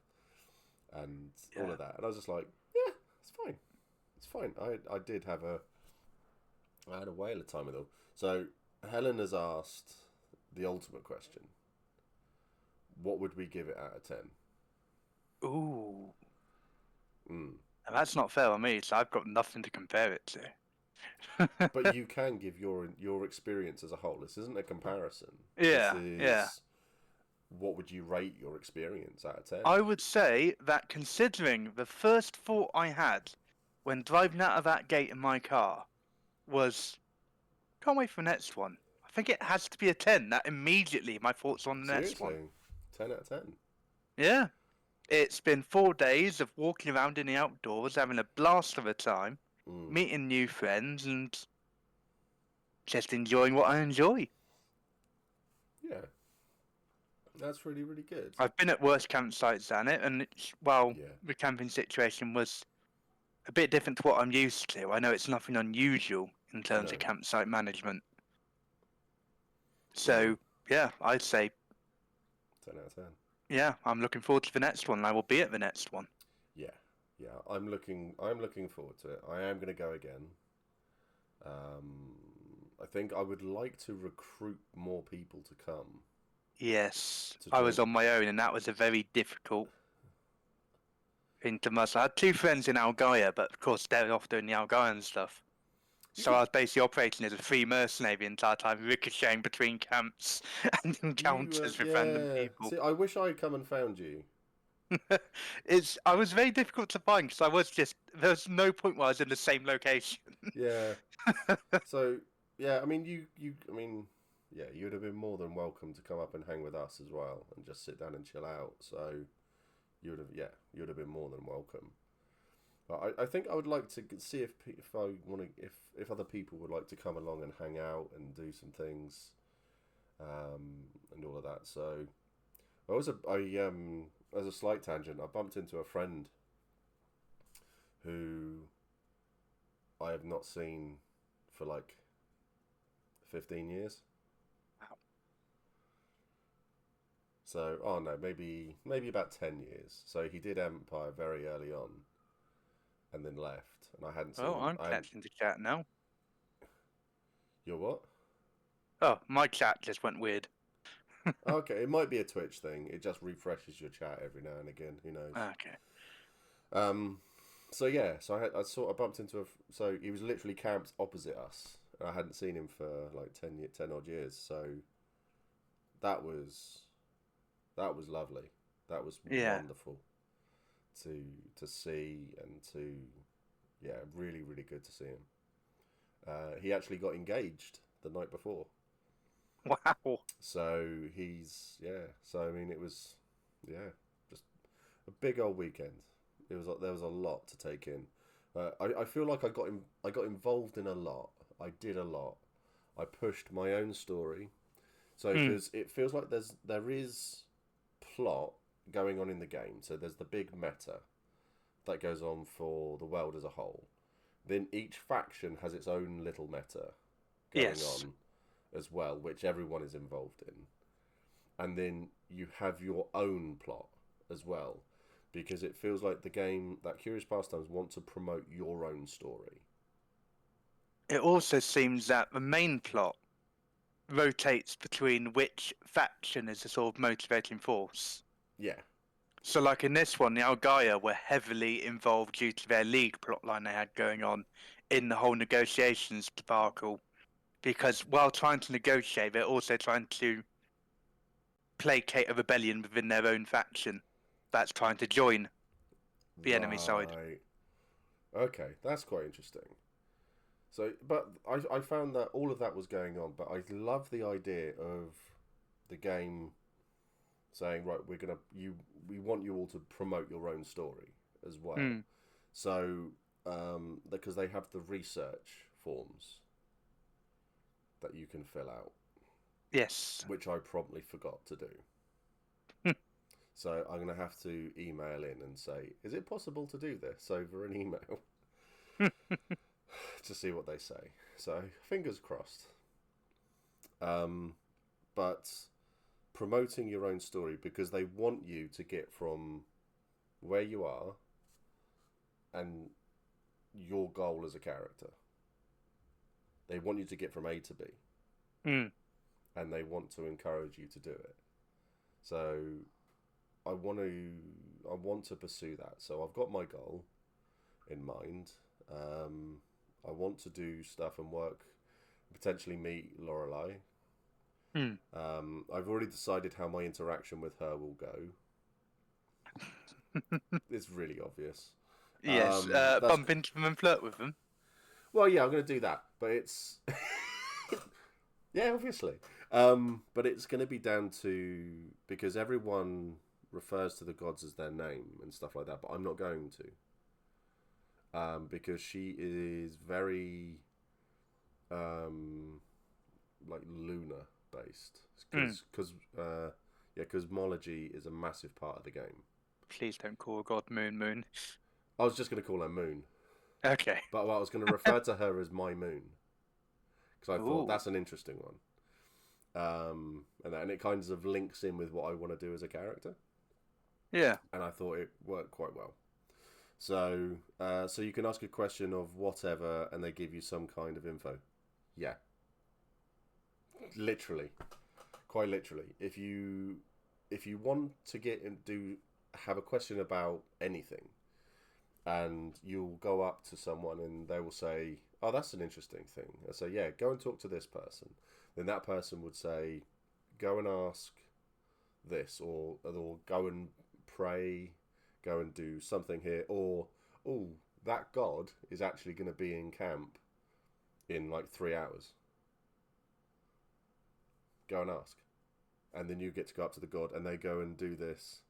and all of that. And I was just like, yeah, it's fine. It's fine. I did have I had a whale of time with them. So Helen has asked the ultimate question: what would we give it out of 10? Ooh, Mm. and that's not fair on me, so I've got nothing to compare it to. But you can give your experience as a whole. This isn't a comparison. This Yeah, yeah. is what would you rate your experience out of 10? I would say that considering the first thought I had when driving out of that gate in my car was, can't wait for the next one. I think it has to be a 10. That immediately my thoughts on the next one. Seriously, 10 out of 10. Yeah. It's been 4 days of walking around in the outdoors, having a blast of a time, Mm. meeting new friends, and just enjoying what I enjoy. Yeah, that's really, really good. I've been at worse campsites than it, and well, Yeah, the camping situation was a bit different to what I'm used to. I know it's nothing unusual in terms no. of campsite management. Mm. So, yeah, I'd say, 10 out of 10. yeah, I'm looking forward to the next one. I will be at the next one. Yeah, yeah. I'm looking forward to it. I am going to go again. I think I would like to recruit more people to come Yes, to I was join. on my own, and that was a very difficult thing to muscle. I had two friends in Algaia, but of course they're off doing the Algaian stuff. You So I could was basically operating as a free mercenary the entire time, ricocheting between camps and encounters with random yeah. people. See, I wish I had come and found you. I was very difficult to find because I was just there was no point where I was in the same location. Yeah. So yeah, I mean yeah, you'd have been more than welcome to come up and hang with us as well and just sit down and chill out. So you would have been more than welcome. But I think I would like to see if I want to if other people would like to come along and hang out and do some things, and all of that. So as a slight tangent, I bumped into a friend who I have not seen for like 15 years. Wow. So, oh no, maybe about 10 years. So he did Empire very early on and then left, and I hadn't seen Oh, him. I'm catching the chat now. You're what? Oh, my chat just went weird. Okay, it might be a Twitch thing. It just refreshes your chat every now and again. Who knows? Okay. Um, so yeah, I bumped into so he was literally camped opposite us. And I hadn't seen him for like 10 odd years. So that was lovely. That was Yeah. wonderful to see and to yeah, really really good to see him. He actually got engaged the night before. Wow. So So I mean, it was yeah, just a big old weekend. There was a lot to take in. I feel like I got involved in a lot. I did a lot. I pushed my own story. So Hmm. because it feels like there is plot going on in the game. So there's the big meta that goes on for the world as a whole. Then each faction has its own little meta going Yes. on as well, which everyone is involved in. And then you have your own plot as well, because it feels like the game that Curious Pastimes want to promote your own story. It also seems that the main plot rotates between which faction is the sort of motivating force. Yeah, So, like in this one, the Algaia were heavily involved due to their league plotline they had going on in the whole negotiations debacle. Because while trying to negotiate, they're also trying to placate a rebellion within their own faction that's trying to join the enemy side. right. Okay, that's quite interesting. So, but I found that all of that was going on, but I love the idea of the game saying, right, we want you all to promote your own story as well. Hmm. So, because they have the research forms that you can fill out, Yes. which I promptly forgot to do. So I'm going to have to email in and say, is it possible to do this over an email? To see what they say. So fingers crossed. But promoting your own story, because they want you to get from where you are and your goal as a character. They want you to get from A to B, and they want to encourage you to do it. So I want to pursue that. So I've got my goal in mind. I want to do stuff and work, potentially meet Lorelei. I've already decided how my interaction with her will go. It's really obvious. Yes, bump into them and flirt with them. Well, yeah, I'm going to do that, but it's yeah, obviously. But it's going to be down to, because everyone refers to the gods as their name and stuff like that, but I'm not going to, because she is very like lunar based, because cosmology is a massive part of the game. Please don't call God Moon. I was just going to call her Moon. Okay. But I was going to refer to her as my Moon, because I thought that's an interesting one. And it kind of links in with what I want to do as a character. Yeah. And I thought it worked quite well. So you can ask a question of whatever, and they give you some kind of info. Yeah. Literally. Quite literally. If you want to get and have a question about anything, and you'll go up to someone and they will say, "Oh, that's an interesting thing." I say, "Yeah, go and talk to this person." Then that person would say, "Go and ask this," or "Go and pray, go and do something here," or "Oh, that god is actually going to be in camp in like 3 hours. Go and ask." And then you get to go up to the god and they go and do this.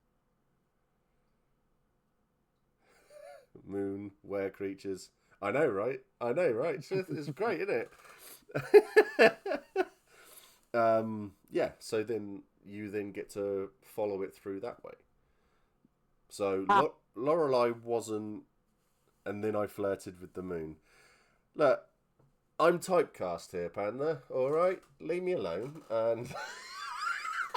Moon, were creatures. I know, right? It's great, isn't it? Yeah, so then you get to follow it through that way. So Lorelei wasn't, and then I flirted with the moon. Look, I'm typecast here, Panda. All right, leave me alone. And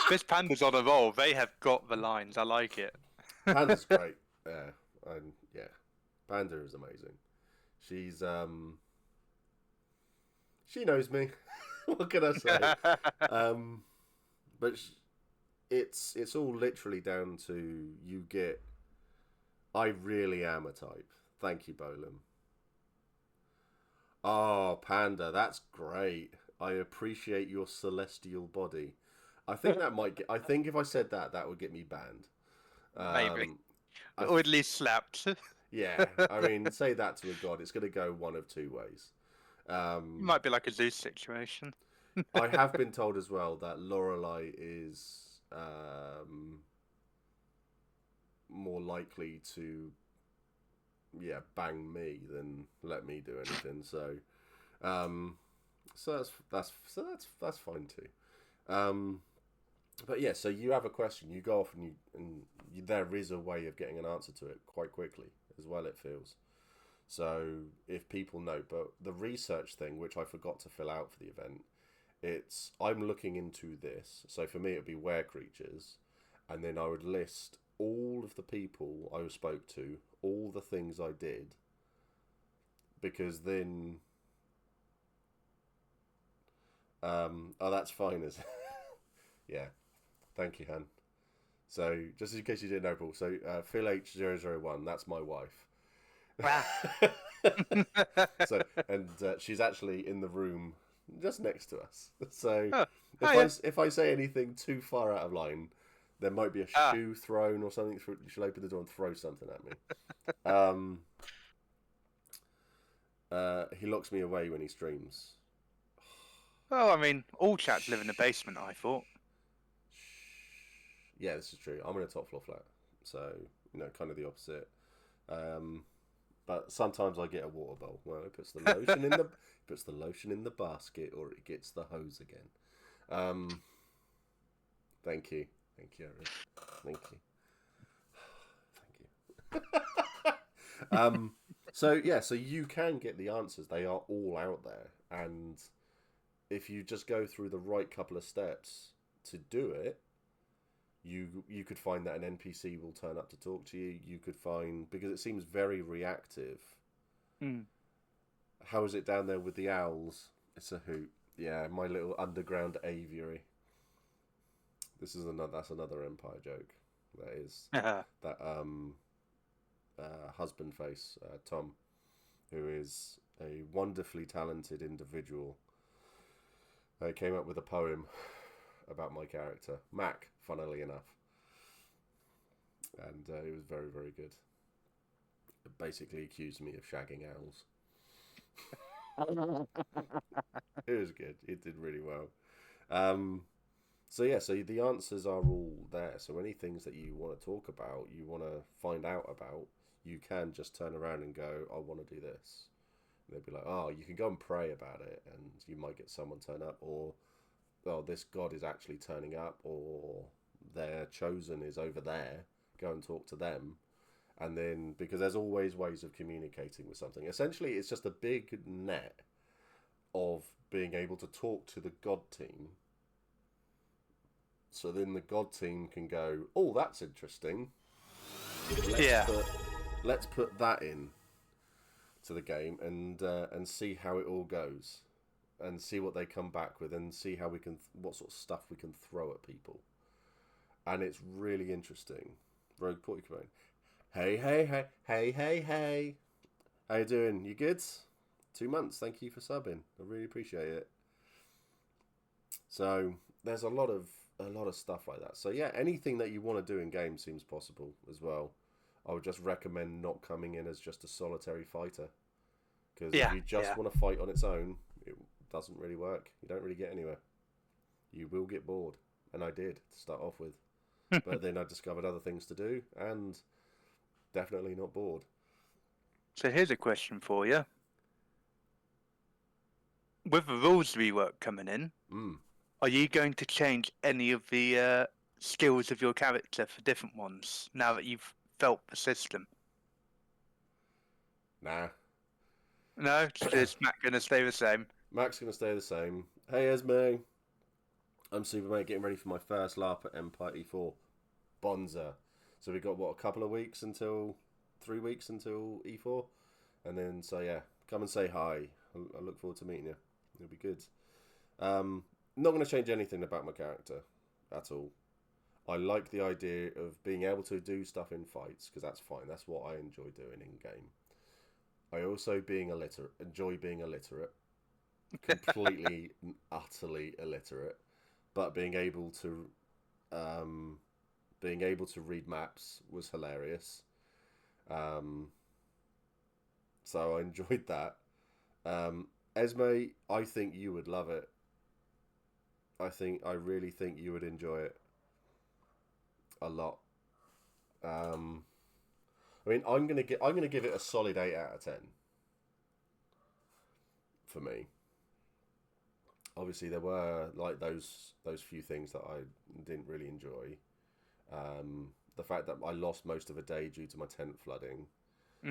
This Panda's on a roll. They have got the lines. I like it. Panda's great. Yeah, Panda is amazing. She's she knows me. What can I say? But it's all literally down to you get. I really am a type. Thank you, Bolam. Oh, Panda, that's great. I appreciate your celestial body. I think that might get. I think if I said that, that would get me banned. Maybe. Or at least slapped. Yeah, I mean, say that to a god, it's going to go one of two ways. It might be like a Zeus situation. I have been told as well that Lorelei is more likely to, bang me than let me do anything. So, that's fine too. But yeah, so you have a question, you go off and there is a way of getting an answer to it quite quickly as well, it feels. So if people know, but the research thing, which I forgot to fill out for the event, I'm looking into this. So for me, it would be were creatures, and then I would list all of the people I spoke to, all the things I did, because then, oh, that's fine, is yeah. Thank you, Han. So, just in case you didn't know, Paul, so Phil H001, that's my wife. Wow. So, and she's actually in the room just next to us. So, Oh. if I say anything too far out of line, there might be a shoe thrown or something. She'll open the door and throw something at me. He locks me away when he streams. Well, I mean, all chats live in the basement, I thought. Yeah, this is true. I'm in a top floor flat, so kind of the opposite. But sometimes I get a water bowl. Well, it puts the lotion in the basket, or it gets the hose again. Thank you, Aaron. Thank you. So you can get the answers. They are all out there, and if you just go through the right couple of steps to do it, you could find that an NPC will turn up to talk to you. You could find, because it seems very reactive. How is it down there with the owls? It's a hoot. Yeah, my little underground aviary. That's another Empire joke. That is that husband face, Tom, who is a wonderfully talented individual, came up with a poem about my character, Mac, funnily enough. And it was very, very good. It basically accused me of shagging owls. It was good. It did really well. So yeah, so the answers are all there. So any things that you want to talk about, you want to find out about, you can just turn around and go, I want to do this. And they'd be like, oh, you can go and pray about it, and you might get someone turn up, or, oh, this god is actually turning up, or their chosen is over there. Go and talk to them. And then, because there's always ways of communicating with something. Essentially, it's just a big net of being able to talk to the god team. So then the god team can go, oh, that's interesting. Let's put that in to the game and see how it all goes, and see what they come back with, and see how what sort of stuff we can throw at people. And it's really interesting. Rogue Porcupine. Hey. How you doing? You good? 2 months. Thank you for subbing. I really appreciate it. So there's a lot of stuff like that. So yeah, anything that you want to do in game seems possible as well. I would just recommend not coming in as just a solitary fighter, because if you just want to fight on its own, it doesn't really work. You don't really get anywhere. You will get bored, and I did to start off with. But then I discovered other things to do, and definitely not bored. So here's a question for you. With the rules rework coming in, are you going to change any of the skills of your character for different ones now that you've felt the system? Nah. No? Is Mac going to stay the same? Mac's going to stay the same. Hey, Esme. I'm Supermate, getting ready for my first LARP at Pt2. Bonza. So we've got, what, a couple of weeks until... 3 weeks until E4? And then, so yeah, come and say hi. I look forward to meeting you. It'll be good. Not going to change anything about my character at all. I like the idea of being able to do stuff in fights, because that's fine. That's what I enjoy doing in game. I also enjoy being illiterate. Completely, utterly illiterate. But being able to read maps was hilarious. So I enjoyed that. Esme, I think you would love it. I really think you would enjoy it a lot. I mean, I'm gonna give it a solid 8 out of 10. For me. Obviously, there were like those few things that I didn't really enjoy. The fact that I lost most of a day due to my tent flooding.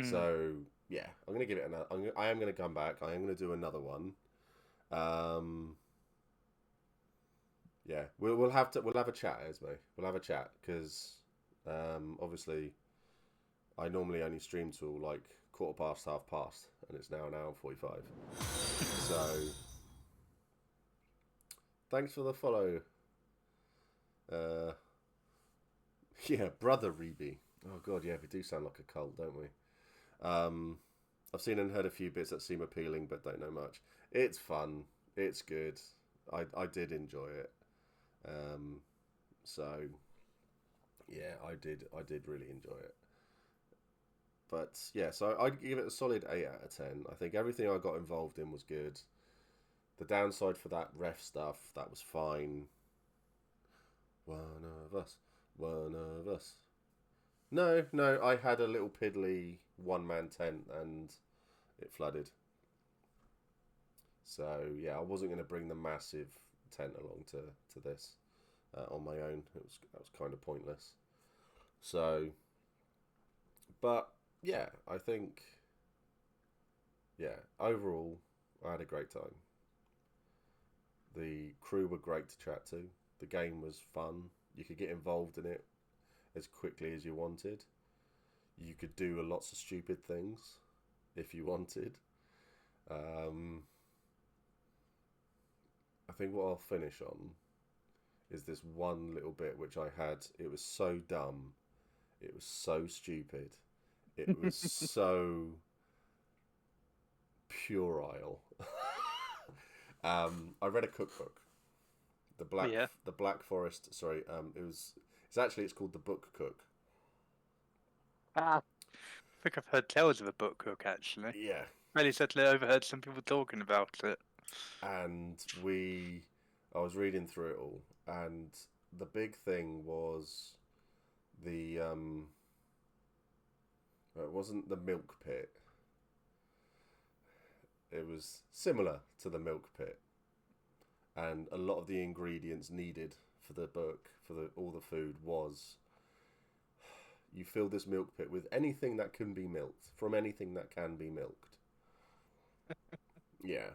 So yeah, I'm gonna give it another. I am gonna come back. I am gonna do another one. Yeah, we'll have a chat, Esme. We'll have a chat, because obviously I normally only stream till like 1:15, 1/2, and it's now an hour and 45. So thanks for the follow. Yeah, brother Reby. Oh god, yeah, we do sound like a cult, don't we? I've seen and heard a few bits that seem appealing, but don't know much. It's fun. It's good. I did enjoy it. So yeah, I did really enjoy it. But yeah, so I'd give it a solid 8 out of 10. I think everything I got involved in was good. The downside for that ref stuff, that was fine. One of us. No, I had a little piddly one-man tent and it flooded. So yeah, I wasn't going to bring the massive tent along to this on my own. That was kind of pointless. So, but yeah, I think, yeah, overall, I had a great time. The crew were great to chat to. The game was fun. You could get involved in it as quickly as you wanted. You could do lots of stupid things if you wanted. I think what I'll finish on is this one little bit which I had. It was so dumb. It was so stupid. It was so puerile. I read a cookbook. Yeah. The Black Forest. Sorry. It's called the Book Cook. I think I've heard tales of a book cook actually. Yeah. Really certainly overheard some people talking about it. And I was reading through it all, and the big thing was the it wasn't the milk pit. It was similar to the milk pit, and a lot of the ingredients needed for the book all the food was you fill this milk pit with anything that can be milked from anything that can be milked. Yeah.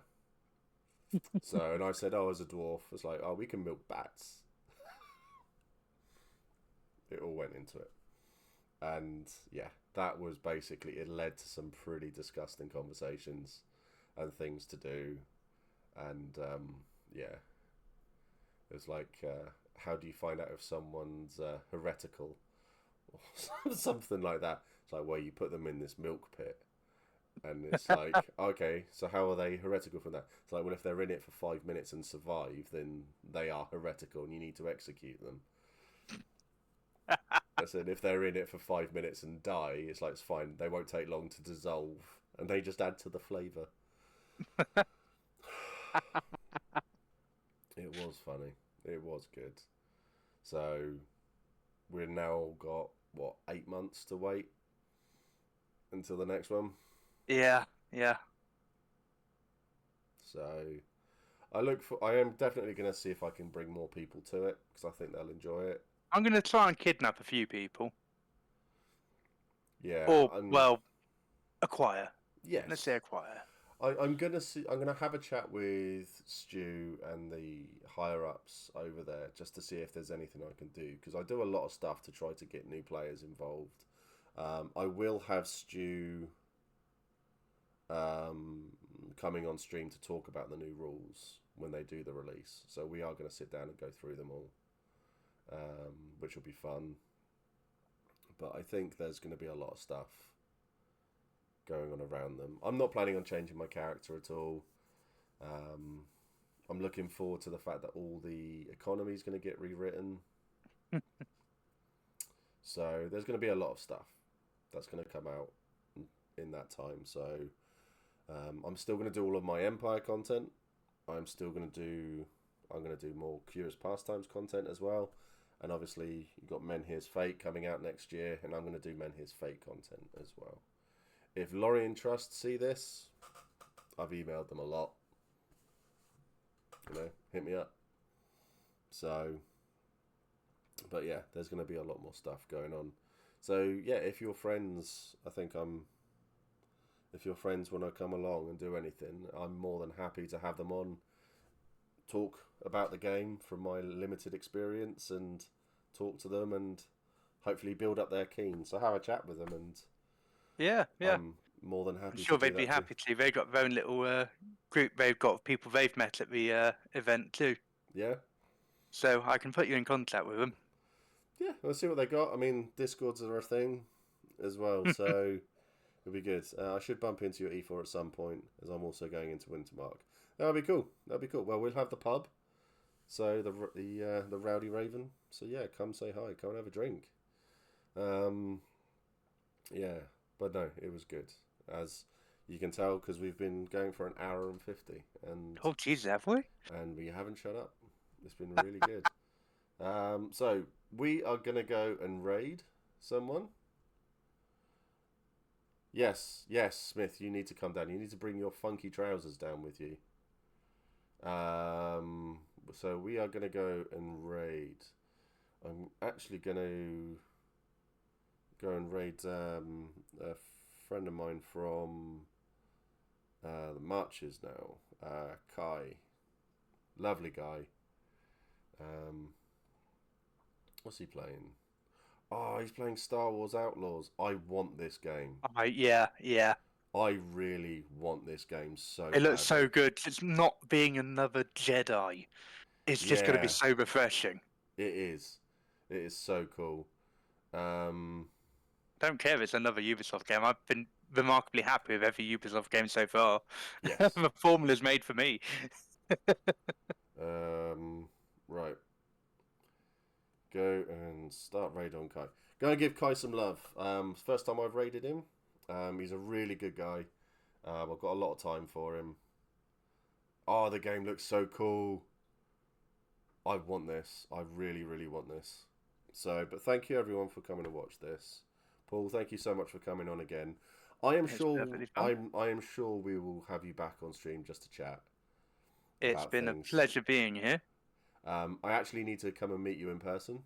So, and I said, oh, as a dwarf, it's like, oh, we can milk bats. It all went into it. And yeah, that was basically, it led to some pretty disgusting conversations and things to do. And yeah, it was like, how do you find out if someone's heretical? Or something like that. It's like, well, you put them in this milk pit. And it's like, okay, so how are they heretical from that? It's like, well, if they're in it for 5 minutes and survive, then they are heretical and you need to execute them. I said, if they're in it for 5 minutes and die, it's like, it's fine. They won't take long to dissolve. And they just add to the flavour. It was funny. It was good. So, we've now got, 8 months to wait until the next one? Yeah, yeah. So I am definitely going to see if I can bring more people to it because I think they'll enjoy it. I'm going to try and kidnap a few people. Yeah. Or, well, acquire. Yes. Let's say acquire. I'm gonna have a chat with Stu and the higher ups over there just to see if there's anything I can do because I do a lot of stuff to try to get new players involved. I will have Stu coming on stream to talk about the new rules when they do the release. So we are going to sit down and go through them all, which will be fun. But I think there's going to be a lot of stuff going on around them. I'm not planning on changing my character at all. I'm looking forward to the fact that all the economy is going to get rewritten. So there's going to be a lot of stuff that's going to come out in that time. So I'm still going to do all of my Empire content. I'm going to do more Curious Pastimes content as well. And obviously you've got Men Here's Fate coming out next year, and I'm going to do Men Here's Fate content as well. If Lorien Trust see this, I've emailed them a lot. Hit me up. So, but yeah, there's going to be a lot more stuff going on. So yeah, if your friends want to come along and do anything, I'm more than happy to have them on, talk about the game from my limited experience and talk to them and hopefully build up their keen. So have a chat with them and yeah. I'm more than happy. I'm sure to they'd be happy to. They've got their own little group. They've got people they've met at the event too. Yeah. So I can put you in contact with them. Yeah, let's see what they got. I mean, Discords are a thing as well, so it'll be good. I should bump into your E4 at some point, as I'm also going into Wintermark. That'll be cool. Well, we'll have the pub, so the Rowdy Raven. So yeah, come say hi. Come and have a drink. Yeah, but no, it was good, as you can tell, because we've been going for an hour and 50, and Oh, Jesus, have we? And we haven't shut up. It's been really good. So we are gonna go and raid someone. Yes, Smith, you need to come down. You need to bring your funky trousers down with you. So we are gonna go and raid. I'm actually gonna go and raid a friend of mine from the Marches now. Kai, lovely guy. What's he playing? Oh, he's playing Star Wars Outlaws. I want this game. Yeah. I really want this game so It looks so badly. good. It's not being another Jedi. It's just going to be Yeah, so refreshing. it is. It is so cool. Um, Don't care if it's another Ubisoft game. I've been remarkably happy with every Ubisoft game so far. yes. The formula's made for me. Right. Go and start raid on Kai. Go and give Kai some love. First time I've raided him. He's a really good guy. I've got a lot of time for him. Oh, the game looks so cool. I want this. I really, really want this. So, but thank you everyone for coming to watch this. Paul, thank you so much for coming on again. I am It's sure perfectly fine. I am sure we will have you back on stream just to chat It's about been a things. pleasure being here. I actually need to come and meet you in person.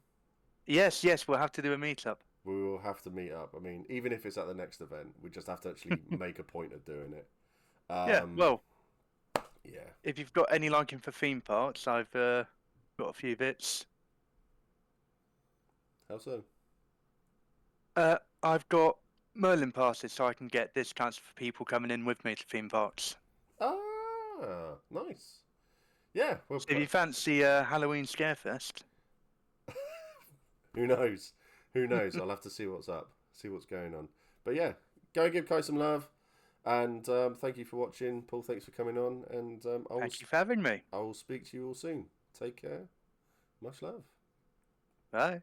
Yes, yes, we'll have to do a meetup. We will have to meet up. I mean, even if it's at the next event, we just have to actually make a point of doing it. Yeah, well, Yeah. if you've got any liking for theme parks, I've got a few bits. How so? I've got Merlin passes so I can get discounts for people coming in with me to theme parks. Ah, nice. Yeah. Well, So if you fancy Halloween Scarefest, who knows? Who knows? I'll have to see what's up, see what's going on. But yeah, go give Kai some love, and thank you for watching. Paul, thanks for coming on, and thank you for having me. I will speak to you all soon. Take care. Much love. Bye.